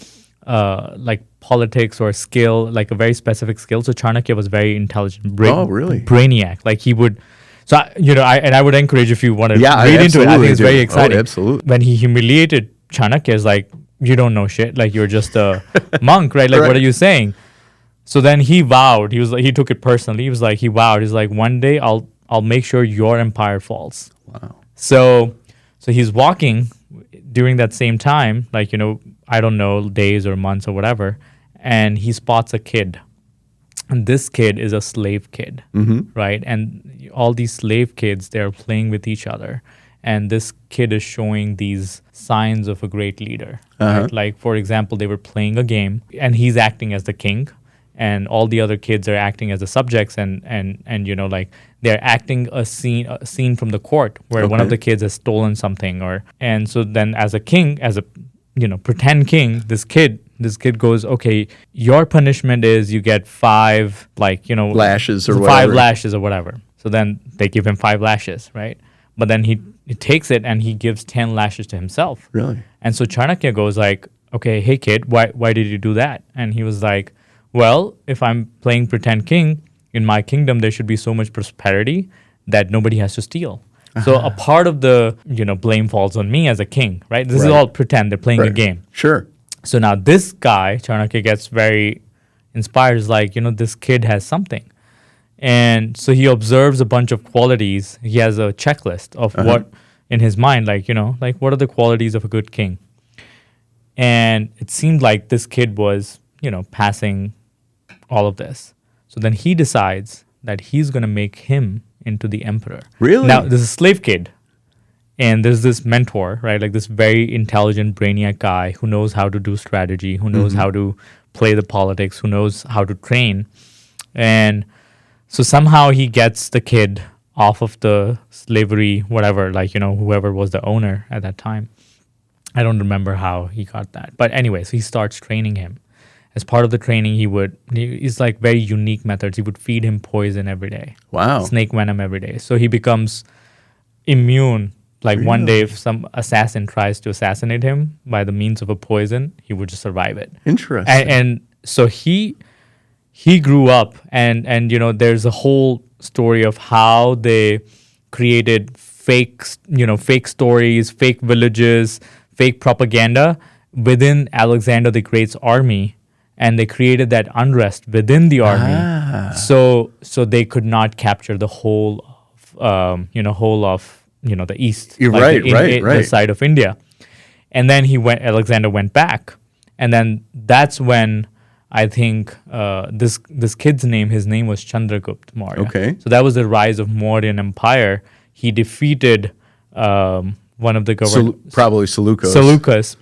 like politics or skill, like a very specific skill. So Chanakya was very intelligent, brainiac. Like he would, so I would encourage, if you want to read into it. I think it's very exciting. Absolutely. When he humiliated Chanakya, is like, you don't know shit. Like you're just a monk, right? Like what are you saying? So then he vowed. He took it personally. He vowed. He's like, one day I'll make sure your empire falls. Wow. So he's walking during that same time, like, I don't know, days or months or whatever, and he spots a kid. And this kid is a slave kid, right? And all these slave kids, they're playing with each other. And this kid is showing these signs of a great leader. Right? Like, for example, they were playing a game, and he's acting as the king, and all the other kids are acting as the subjects, and like they're acting a scene from the court where one of the kids has stolen something, and so then as a king, as a pretend king, this kid goes, okay, your punishment is you get 5 lashes or 5 whatever. lashes or whatever. So then they give him 5 lashes, right? But then he takes it and he gives 10 lashes to himself. Really? And so Chanakya goes like, okay, hey kid, why did you do that? And he was like, well, if I'm playing pretend king, in my kingdom there should be so much prosperity that nobody has to steal. So a part of the blame falls on me as a king, right? This is all pretend. They're playing a game. Sure. So now this guy, Chanakya, gets very inspired. He's like, this kid has something. And so he observes a bunch of qualities. He has a checklist of what in his mind, like what are the qualities of a good king? And it seemed like this kid was, passing all of this. So then he decides that he's going to make him into the emperor. Really? Now, there's a slave kid, and there's this mentor, right? Like this very intelligent, brainiac guy who knows how to do strategy, who knows how to play the politics, who knows how to train. And so somehow he gets the kid off of the slavery, whatever, whoever was the owner at that time. I don't remember how he got that. But anyways, he starts training him. As part of the training, he's like very unique methods. He would feed him poison every day. Wow. Snake venom every day. So he becomes immune. Like one day, if some assassin tries to assassinate him by the means of a poison, he would just survive it. Interesting. And so he grew up, and there's a whole story of how they created fake stories, fake villages, fake propaganda within Alexander the Great's army. And they created that unrest within the army, so they could not capture the whole of the east, You're like right. the side of India. And then Alexander went back, and then that's when I think this kid's his name was Chandragupta Maurya. Okay. So that was the rise of Mauryan Empire. He defeated one of the governors, probably Seleucus. Seleucus,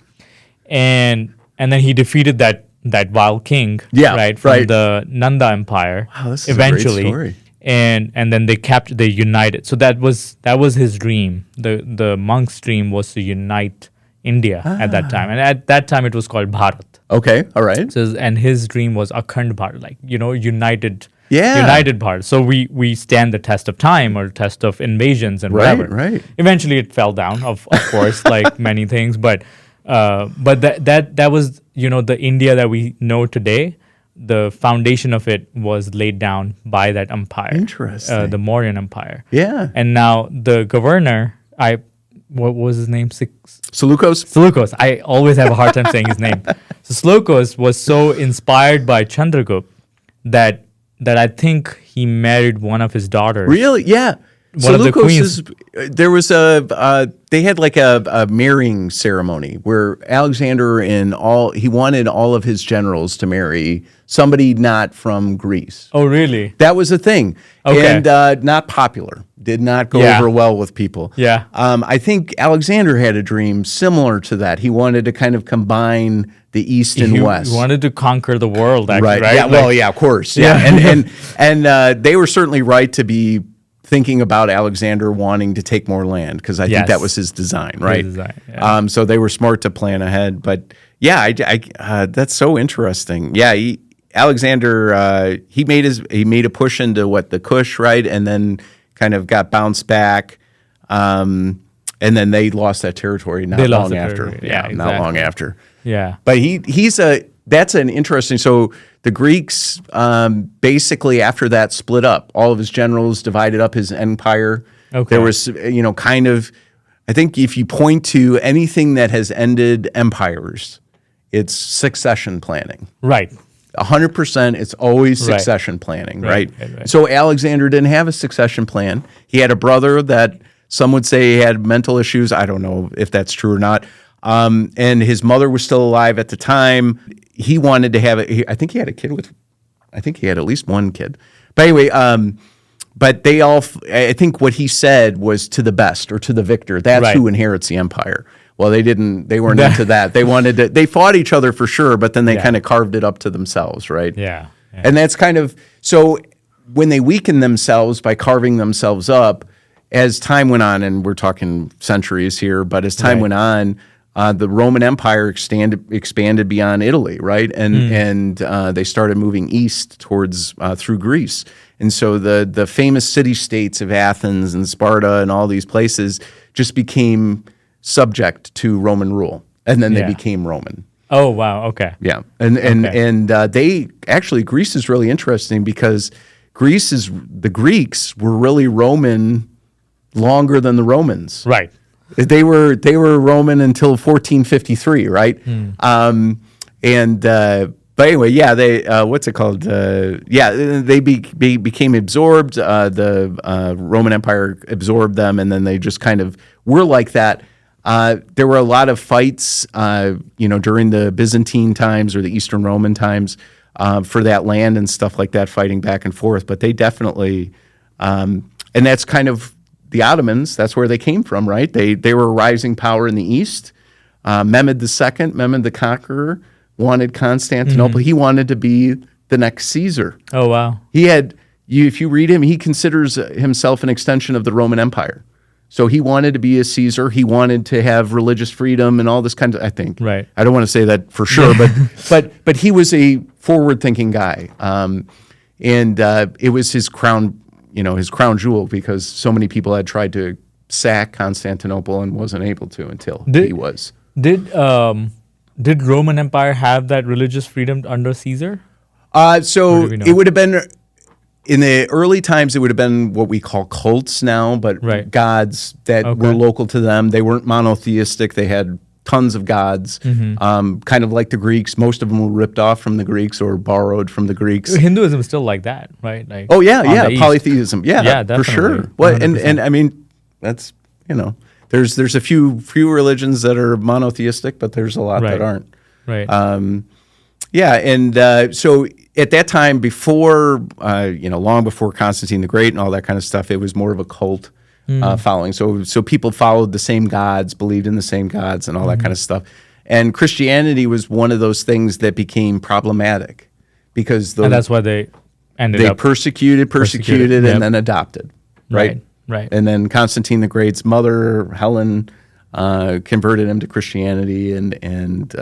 and then he defeated that wild king, from the Nanda Empire. Wow, this is eventually. a great story. And then they united. So that was his dream. The monk's dream was to unite India at that time. And at that time it was called Bharat. Okay, all right. So, and his dream was Akhand Bharat, like, united Bharat. So we stand the test of time or test of invasions and whatever. Right. Eventually it fell down, of course, like many things, but that was the India that we know today. The foundation of it was laid down by that empire. Interesting. The Mauryan Empire. Yeah. And now the governor, what was his name? Seleucus. I always have a hard time saying his name. So Seleucus was so inspired by Chandragupta that I think he married one of his daughters. Really? Yeah. One of the queens. There was they had like a marrying ceremony where Alexander he wanted all of his generals to marry somebody not from Greece. Oh, really? That was a thing. Okay. And not popular. Did not go over well with people. Yeah. I think Alexander had a dream similar to that. He wanted to kind of combine the East and West. He wanted to conquer the world, actually, right? Yeah, well, yeah, of course. Yeah. And they were certainly right to be thinking about Alexander wanting to take more land, because I think that was his design, right? His design, yeah. So they were smart to plan ahead. But yeah, that's so interesting. Yeah, Alexander he made a push into the Kush, right, and then kind of got bounced back, and then they lost that territory not long after. Yeah, exactly. Not long after. Yeah, but that's an interesting. So the Greeks basically after that split up. All of his generals divided up his empire. Okay. There was kind of, I think if you point to anything that has ended empires, it's succession planning. Right. 100%, it's always succession planning, right? So Alexander didn't have a succession plan. He had a brother that some would say had mental issues. I don't know if that's true or not. And his mother was still alive at the time. He wanted to have I think he had a kid I think he had at least one kid. But anyway, but I think what he said was to the best or to the victor. That's who inherits the empire. Well, they weren't into that. They fought each other for sure, but then they kind of carved it up to themselves, right? Yeah. And that's kind of, so when they weakened themselves by carving themselves up, as time went on, and we're talking centuries here, but as time went on, the Roman Empire expanded beyond Italy, right? And they started moving east towards through Greece. And so the famous city-states of Athens and Sparta and all these places just became subject to Roman rule, and then they became Roman. Oh, wow. Okay. Yeah. And they actually, Greece is really interesting because the Greeks were really Roman longer than the Romans. Right. They were Roman until 1453, right? But anyway, they what's it called? They became absorbed. The Roman Empire absorbed them, and then they just kind of were like that. There were a lot of fights, during the Byzantine times or the Eastern Roman times for that land and stuff like that, fighting back and forth. But they definitely, and that's kind of the Ottomans. That's where they came from, right? They were a rising power in the East. Mehmed II, Mehmed the Conqueror, wanted Constantinople. He wanted to be the next Caesar. Oh, wow. If you read him, he considers himself an extension of the Roman Empire. So he wanted to be a Caesar. He wanted to have religious freedom and all this kind of, I think. Right. I don't want to say that for sure, but he was a forward-thinking guy. And it was his crown jewel, because so many people had tried to sack Constantinople and wasn't able to until he was. Did Roman Empire have that religious freedom under Caesar? So it would have been, in the early times, it would have been what we call cults now, but gods that were local to them. They weren't monotheistic. They had tons of gods, kind of like the Greeks. Most of them were ripped off from the Greeks or borrowed from the Greeks. Hinduism is still like that, right? Like, polytheism. Yeah, definitely. For sure. Well, and I mean, that's, there's a few religions that are monotheistic, but there's a lot that aren't. Right. So at that time, before, long before Constantine the Great and all that kind of stuff, it was more of a cult following. So people followed the same gods, believed in the same gods, and all that kind of stuff. And Christianity was one of those things that became problematic, because and that's why they persecuted, and then adopted, right? Right. And then Constantine the Great's mother, Helen, converted him to Christianity, and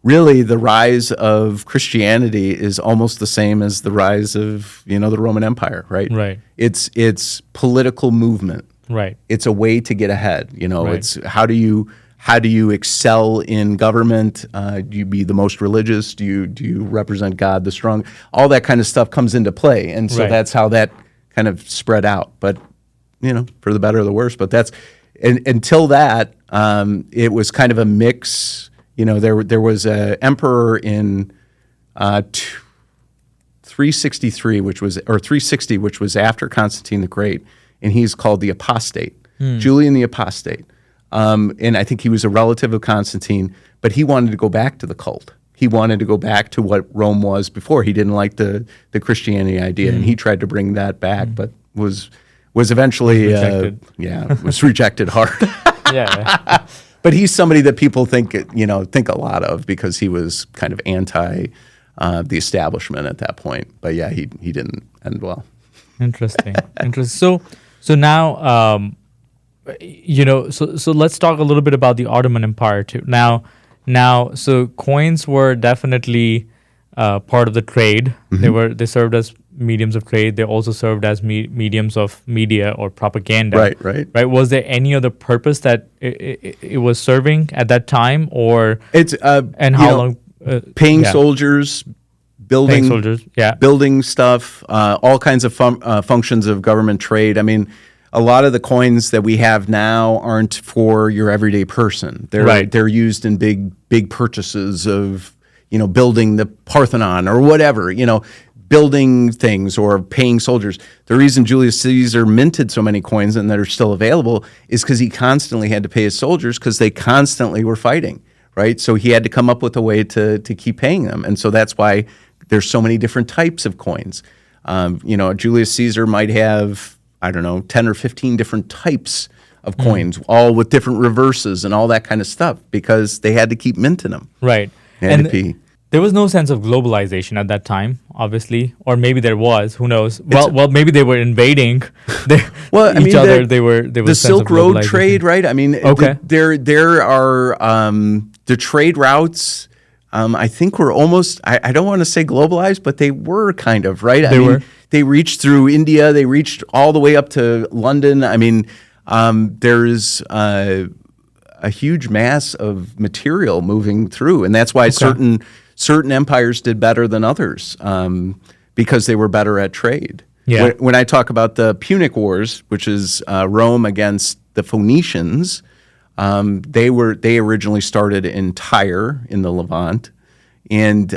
really, the rise of Christianity is almost the same as the rise of the Roman Empire, right? Right. It's political movement. Right. It's a way to get ahead. Right. It's how do you excel in government? Do you be the most religious? Do you represent God the strong? All that kind of stuff comes into play, and so that's how that kind of spread out. But for the better or the worse. But that's until that, it was kind of a mix. There was an emperor in 363, which was, or 360, which was after Constantine the Great, and he's called the apostate, Julian the Apostate. And I think he was a relative of Constantine, but he wanted to go back to the cult. He wanted to go back to what Rome was before. He didn't like the Christianity idea, and he tried to bring that back, but was eventually was rejected hard. Yeah. But he's somebody that people think a lot of because he was kind of anti the establishment at that point. But yeah, he didn't end well. Interesting. So now so let's talk a little bit about the Ottoman Empire too. Now, so coins were definitely part of the trade. They served as mediums of trade. They also served as mediums of media or propaganda. Right. Was there any other purpose that it was serving at that time, or it's and how long? Paying soldiers, building stuff, all kinds of functions of government trade. I mean, a lot of the coins that we have now aren't for your everyday person. They're used in big purchases of, building the Parthenon or whatever, building things or paying soldiers. The reason Julius Caesar minted so many coins and that are still available is because he constantly had to pay his soldiers because they constantly were fighting, right? So he had to come up with a way to keep paying them. And so that's why there's so many different types of coins. Julius Caesar might have, 10 or 15 different types of coins, all with different reverses and all that kind of stuff, because they had to keep minting them. Right. There was no sense of globalization at that time, obviously, or maybe there was. Who knows? Well, maybe they were invading each other. There was the Silk Road trade, right? I mean, there are the trade routes. I think were almost. I don't want to say globalized, but they were kind of, right. They reached through India. They reached all the way up to London. I mean, there's a huge mass of material moving through, and that's why certain empires did better than others because they were better at trade. Yeah. When I talk about the Punic Wars, which is Rome against the Phoenicians, they originally started in Tyre in the Levant, and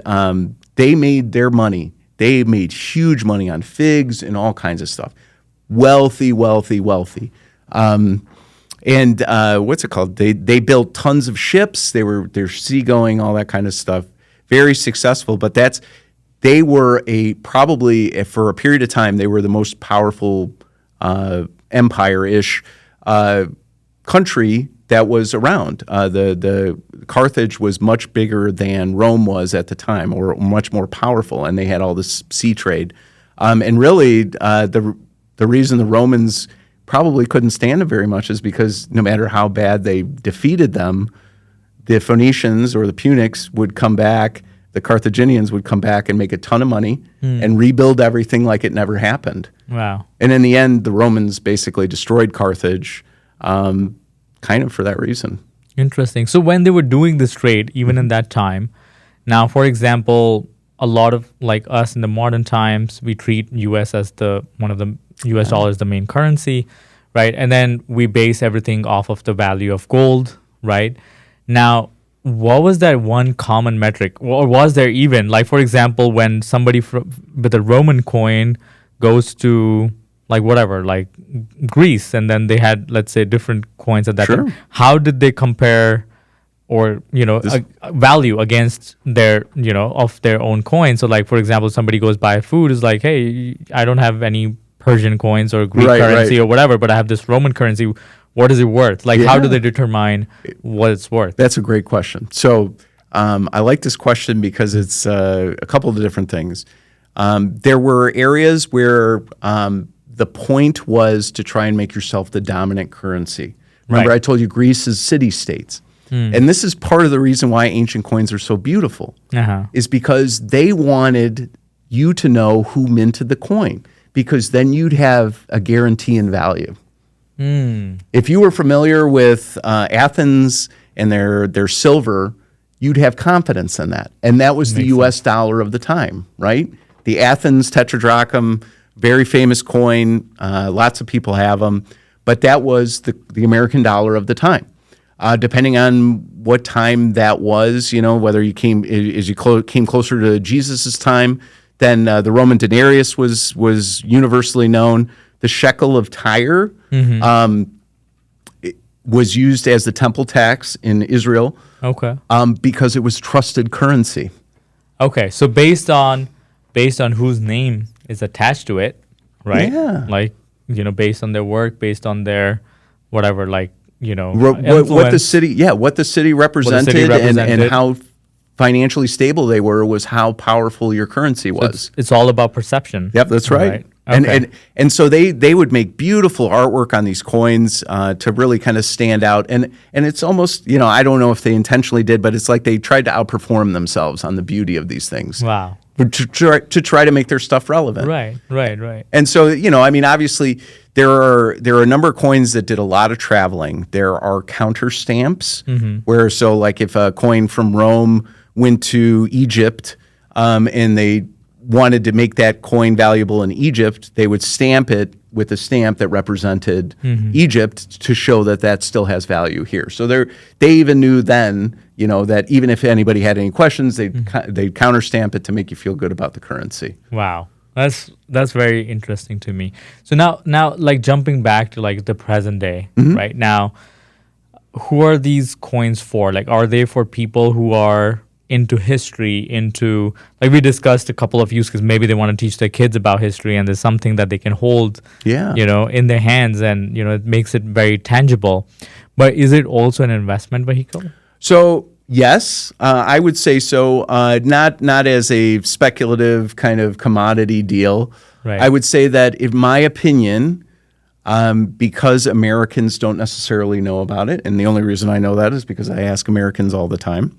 they made their money. They made huge money on figs and all kinds of stuff. Wealthy. And what's it called? They built tons of ships. They're seagoing, all that kind of stuff. Very successful. But they were probably for a period of time they were the most powerful empire-ish country that was around. The Carthage was much bigger than Rome was at the time, or much more powerful, and they had all this sea trade. And really, the reason the Romans probably couldn't stand them very much is because no matter how bad they defeated them, the Phoenicians or the Punics would come back, the Carthaginians would come back and make a ton of money and rebuild everything like it never happened. Wow. And in the end, the Romans basically destroyed Carthage kind of for that reason. Interesting. So when they were doing this trade, even in that time, now, for example, a lot of like us in the modern times, we treat U.S. as one of the U.S. dollar is the main currency, right? And then we base everything off of the value of gold, right? Now, what was that one common metric, or was there even, like, for example, when somebody with a Roman coin goes to like Greece, and then they had, let's say, different coins at that time. How did they compare or, value against their, of their own coin? So like, for example, somebody goes buy food, is like, hey, I don't have any Persian coins or Greek currency or whatever, but I have this Roman currency. What is it worth? Like, how do they determine what it's worth? That's a great question. So I like this question because it's a couple of different things. There were areas where the point was to try and make yourself the dominant currency. Remember, I told you Greece is city-states. And this is part of the reason why ancient coins are so beautiful, is because they wanted you to know who minted the coin, because then you'd have a guarantee in value. If you were familiar with Athens and their silver, you'd have confidence in that. And that was the U.S. dollar of the time, right? The Athens tetradrachm, very famous coin. Lots of people have them. But that was the American dollar of the time. Depending on what time that was, whether you came closer to Jesus' time, Then the Roman denarius was universally known. The shekel of Tyre was used as the temple tax in Israel. Okay. Because it was trusted currency. Okay. So based on whose name is attached to it, right? Yeah. Like, based on their work, based on their whatever, like, What the city represented, and how financially stable they were was how powerful your currency was. It's all about perception. Yep, that's right. Okay. And so they would make beautiful artwork on these coins to really kind of stand out. And it's almost, I don't know if they intentionally did, but it's like they tried to outperform themselves on the beauty of these things. Wow. To try to make their stuff relevant. Right. And so, obviously there are a number of coins that did a lot of traveling. There are counter stamps where, so like if a coin from Rome went to Egypt and they wanted to make that coin valuable in Egypt, they would stamp it with a stamp that represented Egypt to show that still has value here. So they even knew then, that even if anybody had any questions, they'd counter stamp it to make you feel good about the currency. Wow. That's very interesting to me. So now like jumping back to like the present day, right now, who are these coins for? Like, are they for people who are into history, into, like we discussed a couple of use cases, maybe they want to teach their kids about history and there's something that they can hold, in their hands and, it makes it very tangible. But is it also an investment vehicle? So yes, I would say so. Not as a speculative kind of commodity deal. Right. I would say that, in my opinion, because Americans don't necessarily know about it, and the only reason I know that is because I ask Americans all the time,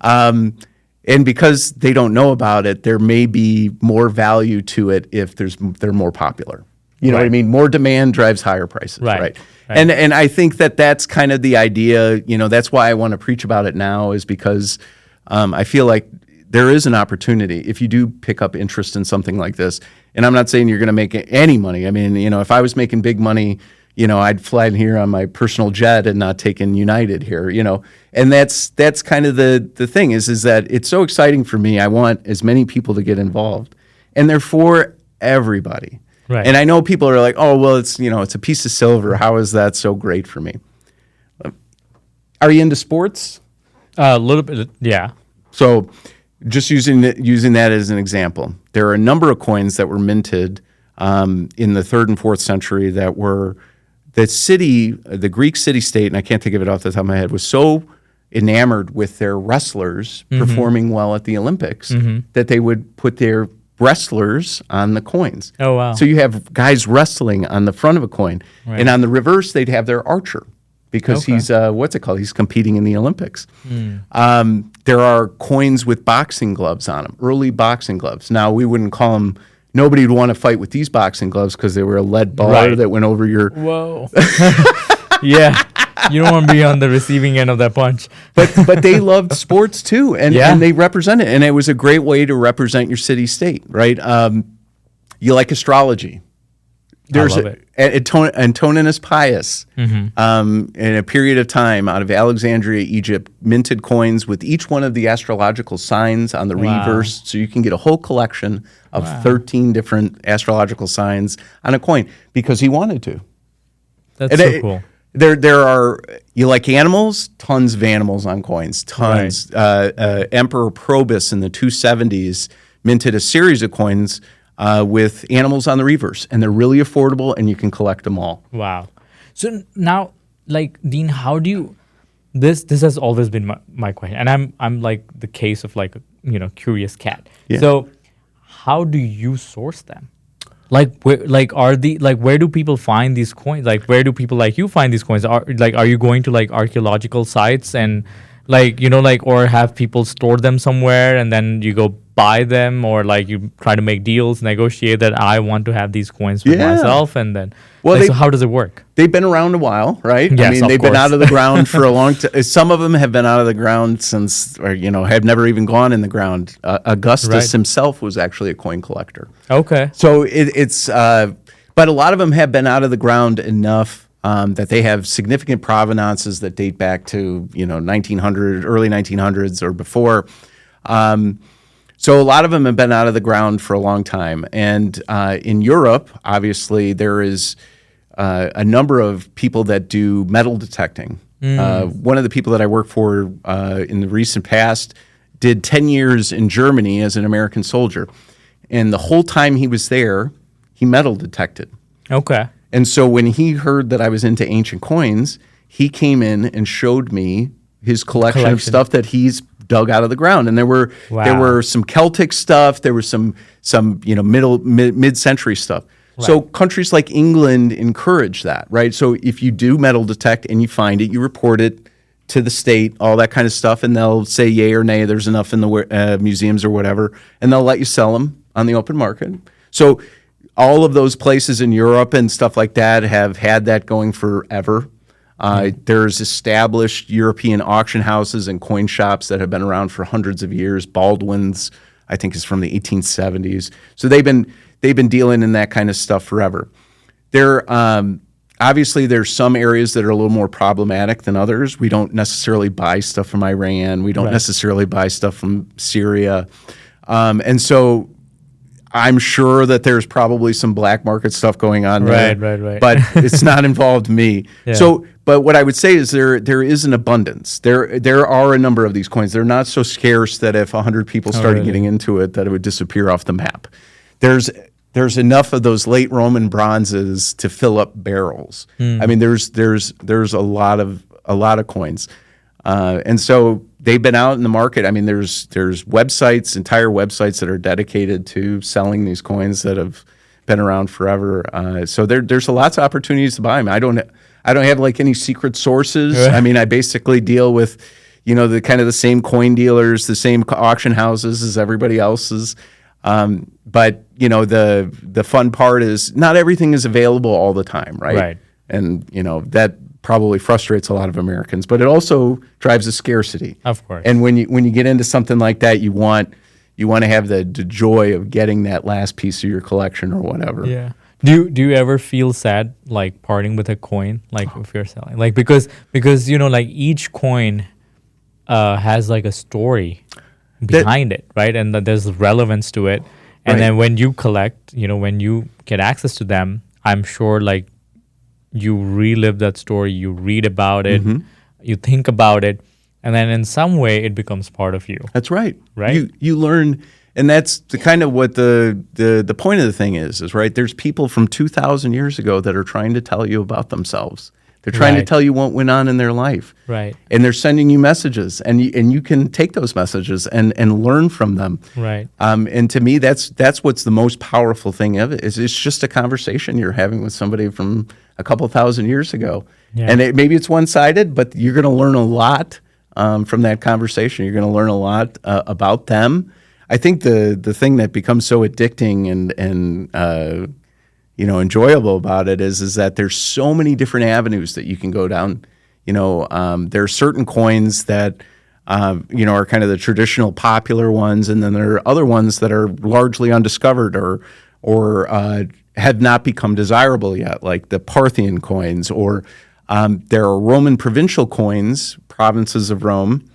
and because they don't know about it, there may be more value to it if they're more popular. You know what I mean? More demand drives higher prices, right? And I think that's kind of the idea. That's why I want to preach about it now, is because I feel like there is an opportunity if you do pick up interest in something like this. And I'm not saying you're going to make any money. I mean, if I was making big money, I'd fly in here on my personal jet and not take in United here, And that's kind of the thing is that it's so exciting for me. I want as many people to get involved, and they're for everybody. Right. And I know people are like, oh, well, it's a piece of silver. How is that so great for me? Are you into sports? A little bit, yeah. So just using that as an example, there are a number of coins that were minted in the 3rd and 4th century that were the Greek city-state, and I can't think of it off the top of my head, was so enamored with their wrestlers performing well at the Olympics that they would put their wrestlers on the coins. Oh, wow. So you have guys wrestling on the front of a coin. Right. And on the reverse, they'd have their archer because he's, he's competing in the Olympics. There are coins with boxing gloves on them, early boxing gloves. Now, we wouldn't call them, nobody would want to fight with these boxing gloves because they were a lead bar that went over your... Whoa. Yeah. You don't want to be on the receiving end of that punch. But they loved sports too, and they represent it. And it was a great way to represent your city-state, right? You like astrology. There's I love it. Antoninus Pius, in a period of time out of Alexandria, Egypt, minted coins with each one of the astrological signs on the reverse. So you can get a whole collection of 13 different astrological signs on a coin because he wanted to. That's so cool. There are, you like animals? Tons of animals on coins, tons. Right. Emperor Probus in the 270s minted a series of coins with animals on the reverse, and they're really affordable, and you can collect them all. Wow. So now, like, Dean, how do you, this has always been my question, and I'm like the case of like, curious cat. Yeah. So how do you source them? Like, where do people find these coins? Like, where do people like you find these coins? Are you going to like archaeological sites and or have people store them somewhere and then you go buy them, or like you try to make deals, negotiate that I want to have these coins for myself, and then so how does it work? They've been around a while, right? Yes, I mean, they've been out of the ground for a long time. Some of them have been out of the ground since, or have never even gone in the ground. Augustus himself was actually a coin collector. Okay. So it's, but a lot of them have been out of the ground enough that they have significant provenances that date back to 1900, early 1900s or before. So So a lot of them have been out of the ground for a long time. And in Europe, obviously, there is a number of people that do metal detecting. One of the people that I work for in the recent past did 10 years in Germany as an American soldier. And the whole time he was there, he metal detected. Okay. And so when he heard that I was into ancient coins, he came in and showed me his collection of stuff that he's dug out of the ground. And there were some Celtic stuff, there was some mid-century stuff. Right. So countries like England encourage that, right? So if you do metal detect and you find it, you report it to the state, all that kind of stuff, and they'll say yay or nay, there's enough in the museums or whatever, and they'll let you sell them on the open market. So all of those places in Europe and stuff like that have had that going forever. There's established European auction houses and coin shops that have been around for hundreds of years. Baldwin's, I think, is from the 1870s. So they've been dealing in that kind of stuff forever. Obviously, there's some areas that are a little more problematic than others. We don't necessarily buy stuff from Iran. We don't necessarily buy stuff from Syria. And so I'm sure that there's probably some black market stuff going on there. Right. But it's not involved me. Yeah. So, but what I would say is there is an abundance. There are a number of these coins. They're not so scarce that if 100 people started getting into it, that it would disappear off the map. There's enough of those late Roman bronzes to fill up barrels. I mean, there's a lot of coins, and so they've been out in the market. I mean, there's websites, entire websites that are dedicated to selling these coins that have been around forever. So there's lots of opportunities to buy them. I don't have like any secret sources. I mean, I basically deal with the kind of the same coin dealers, the same auction houses as everybody else's. But the fun part is not everything is available all the time, right? Right. And that probably frustrates a lot of Americans, but it also drives a scarcity. Of course. And when you get into something like that, you want to have the joy of getting that last piece of your collection or whatever. Yeah. Do you ever feel sad like parting with a coin, like if you're selling, like because like each coin has like a story behind it, right? And that there's relevance to it. And then when you collect, when you get access to them, I'm sure like you relive that story, you read about it, you think about it, and then in some way it becomes part of you. That's right. Right. You learn, and that's the kind of what the point of the thing is right? There's people from 2,000 years ago that are trying to tell you about themselves. They're trying to tell you what went on in their life. Right. And they're sending you messages, and you can take those messages and learn from them. Right. And to me, that's what's the most powerful thing of it, is it's just a conversation you're having with somebody from a couple thousand years ago. Yeah. And maybe it's one-sided, but you're going to learn a lot from that conversation. You're going to learn a lot about them. I think the thing that becomes so addicting and enjoyable about it is that there's so many different avenues that you can go down. There are certain coins that are kind of the traditional popular ones, and then there are other ones that are largely undiscovered or have not become desirable yet, like the Parthian coins, or there are Roman provincial coins, provinces of Rome,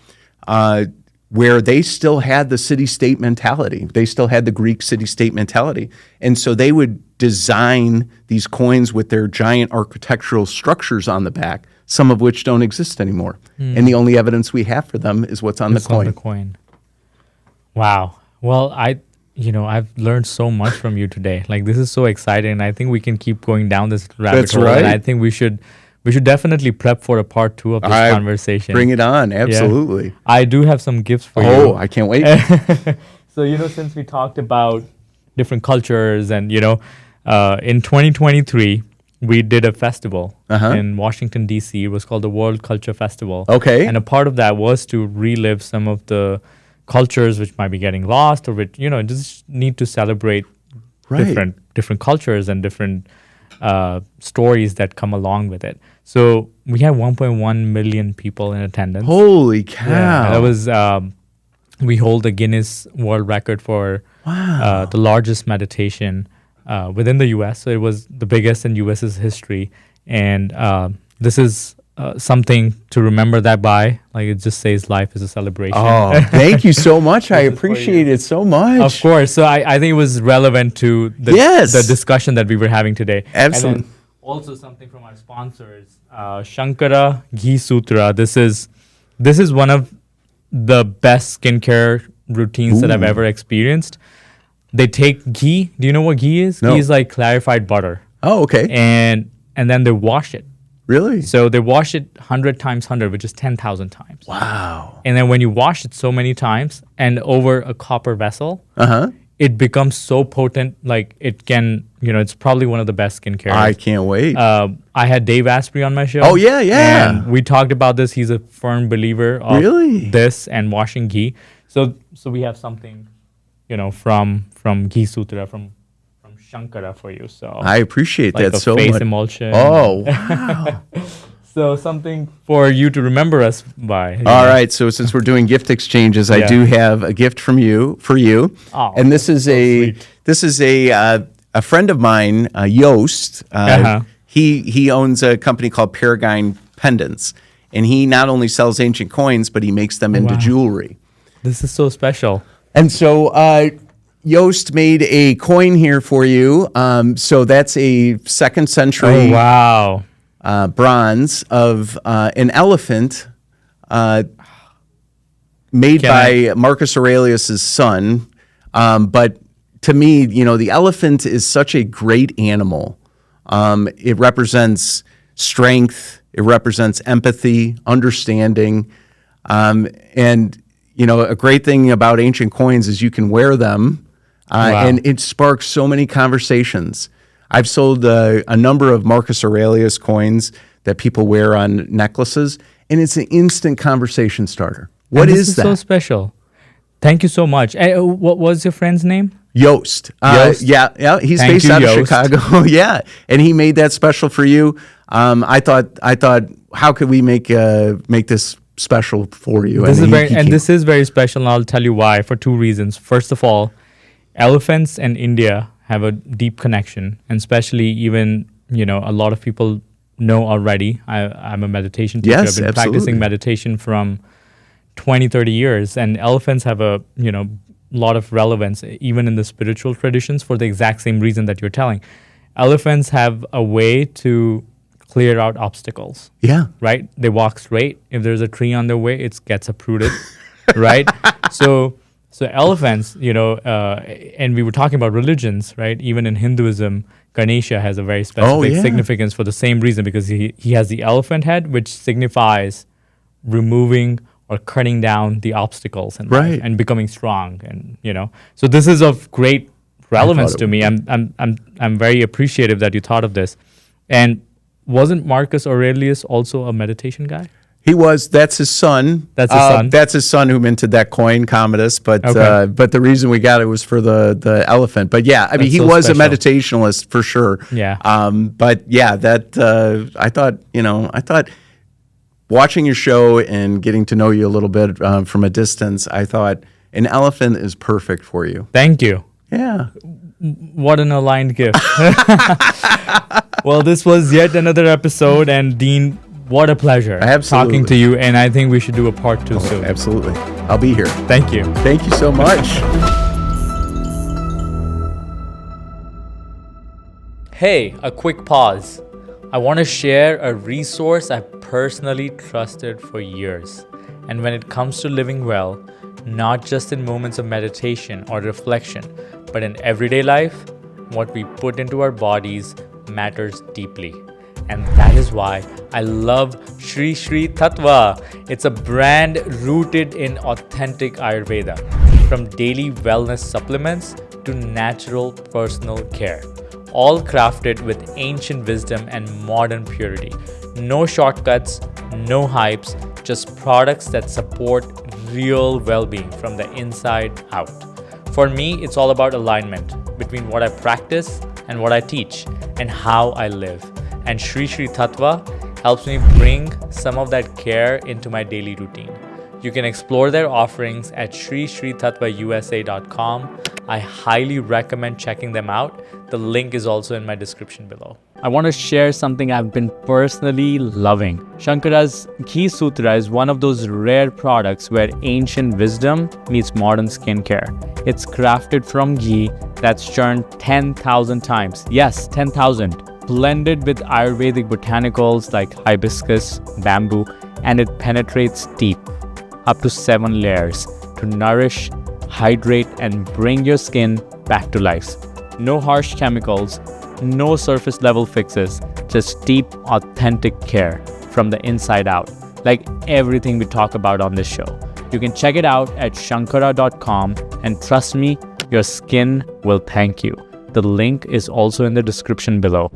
where they still had the city-state mentality. They still had the Greek city-state mentality. And so they would design these coins with their giant architectural structures on the back, some of which don't exist anymore. And the only evidence we have for them is what's on the coin. Wow. Well, I've learned so much from you today. Like, this is so exciting. I think we can keep going down this rabbit hole. Right. And I think we should definitely prep for a part 2 of this conversation. Bring it on. Absolutely. Yeah. I do have some gifts for you. Oh, I can't wait. So, since we talked about different cultures and, in 2023, we did a festival in Washington, D.C. It was called the World Culture Festival. Okay. And a part of that was to relive some of the cultures which might be getting lost, or which, just need to celebrate different cultures and different stories that come along with it. So we had 1.1 million people in attendance. Holy cow. Yeah, that was, we hold the Guinness World Record for the largest meditation within the U.S. So it was the biggest in U.S.'s history. And this is something to remember that by. Like it just says life is a celebration. Oh, thank you so much. I This is for appreciate you. it so much. Of course. So I think it was relevant to the, Yes. the discussion that we were having today. Absolutely. And then also something from our sponsors, Shankara Ghee Sutra. This is one of the best skincare routines that I've Ooh. ever experienced. They take ghee. Do you know what ghee is? No. Ghee is like clarified butter. Oh, okay. And then they wash it. Really? So they wash it 100 times 100, which is 10,000 times. Wow. And then when you wash it so many times and over a copper vessel, it becomes so potent, like it can, it's probably one of the best skincare. I can't wait. I had Dave Asprey on my show. Oh, yeah. And we talked about this. He's a firm believer of Really? this and washing ghee. So we have something, from Ghee Sutra, from Shankara for you. So I appreciate like that a so face much. emulsion. Oh, wow. So something for you to remember us by. All right. So since we're doing gift exchanges, I Yeah. do have a gift for you. Oh, And this is sweet. a friend of mine, Joost. He owns a company called Paragon Pendants, and he not only sells ancient coins, but he makes them into Wow. jewelry. This is so special. And so Joost made a coin here for you. So that's a 2nd century Oh, wow. bronze of an elephant made Can by Marcus Aurelius's son. But to me, the elephant is such a great animal. It represents strength. It represents empathy, understanding. And, a great thing about ancient coins is you can wear them, Wow. and it sparks so many conversations. I've sold a number of Marcus Aurelius coins that people wear on necklaces, and it's an instant conversation starter. What And is this that? so special. Thank you so much. What was your friend's name? Joost. Joost? Yeah. He's Thank based you, out of Joost. Chicago. Yeah, and he made that special for you. I thought, how could we make this special for you? This he this is very special, and I'll tell you why, for 2 reasons. First of all, elephants and India have a deep connection, and especially even, a lot of people know already. I'm a meditation teacher. Yes, I've been absolutely. practicing meditation from 20, 30 years, and elephants have a, lot of relevance, even in the spiritual traditions, for the exact same reason that you're telling. Elephants have a way to clear out obstacles. Yeah. Right? They walk straight. If there's a tree on their way, it gets uprooted. Right? So elephants, and we were talking about religions, right? Even in Hinduism, Ganesha has a very specific yeah. significance for the same reason, because he has the elephant head, which signifies removing or cutting down the obstacles in life Right. and becoming strong. And so this is of great relevance it to me. I'm very appreciative that you thought of this. And wasn't Marcus Aurelius also a meditation guy? He was. That's his son. That's his son? That's his son who minted that coin, Commodus. But Okay. but the reason we got it was for the elephant. But yeah, I mean, That's he so was special. a meditationalist for sure. Yeah. But yeah, I thought watching your show and getting to know you a little bit from a distance, I thought an elephant is perfect for you. Thank you. Yeah. What an aligned gift. Well, this was yet another episode, and Dean, what a pleasure Absolutely. talking to you, and I think we should do a part 2 soon. Absolutely. I'll be here. Thank you. Thank you so much. Hey, a quick pause. I want to share a resource I've personally trusted for years. And when it comes to living well, not just in moments of meditation or reflection, but in everyday life, what we put into our bodies matters deeply. And that is why I love Shri Shri Tattva. It's a brand rooted in authentic Ayurveda, from daily wellness supplements to natural personal care, all crafted with ancient wisdom and modern purity. No shortcuts, no hypes, just products that support real well-being from the inside out. For me, it's all about alignment between what I practice and what I teach and how I live. And Shri Shri Tattva helps me bring some of that care into my daily routine. You can explore their offerings at shrishritattvausa.com. I highly recommend checking them out. The link is also in my description below. I want to share something I've been personally loving. Shankara's Ghee Sutra is one of those rare products where ancient wisdom meets modern skincare. It's crafted from ghee that's churned 10,000 times. Yes, 10,000. Blended with Ayurvedic botanicals like hibiscus, bamboo, and it penetrates deep, up to 7 layers, to nourish, hydrate, and bring your skin back to life. No harsh chemicals, no surface level fixes, just deep, authentic care from the inside out, like everything we talk about on this show. You can check it out at shankara.com, and trust me, your skin will thank you. The link is also in the description below.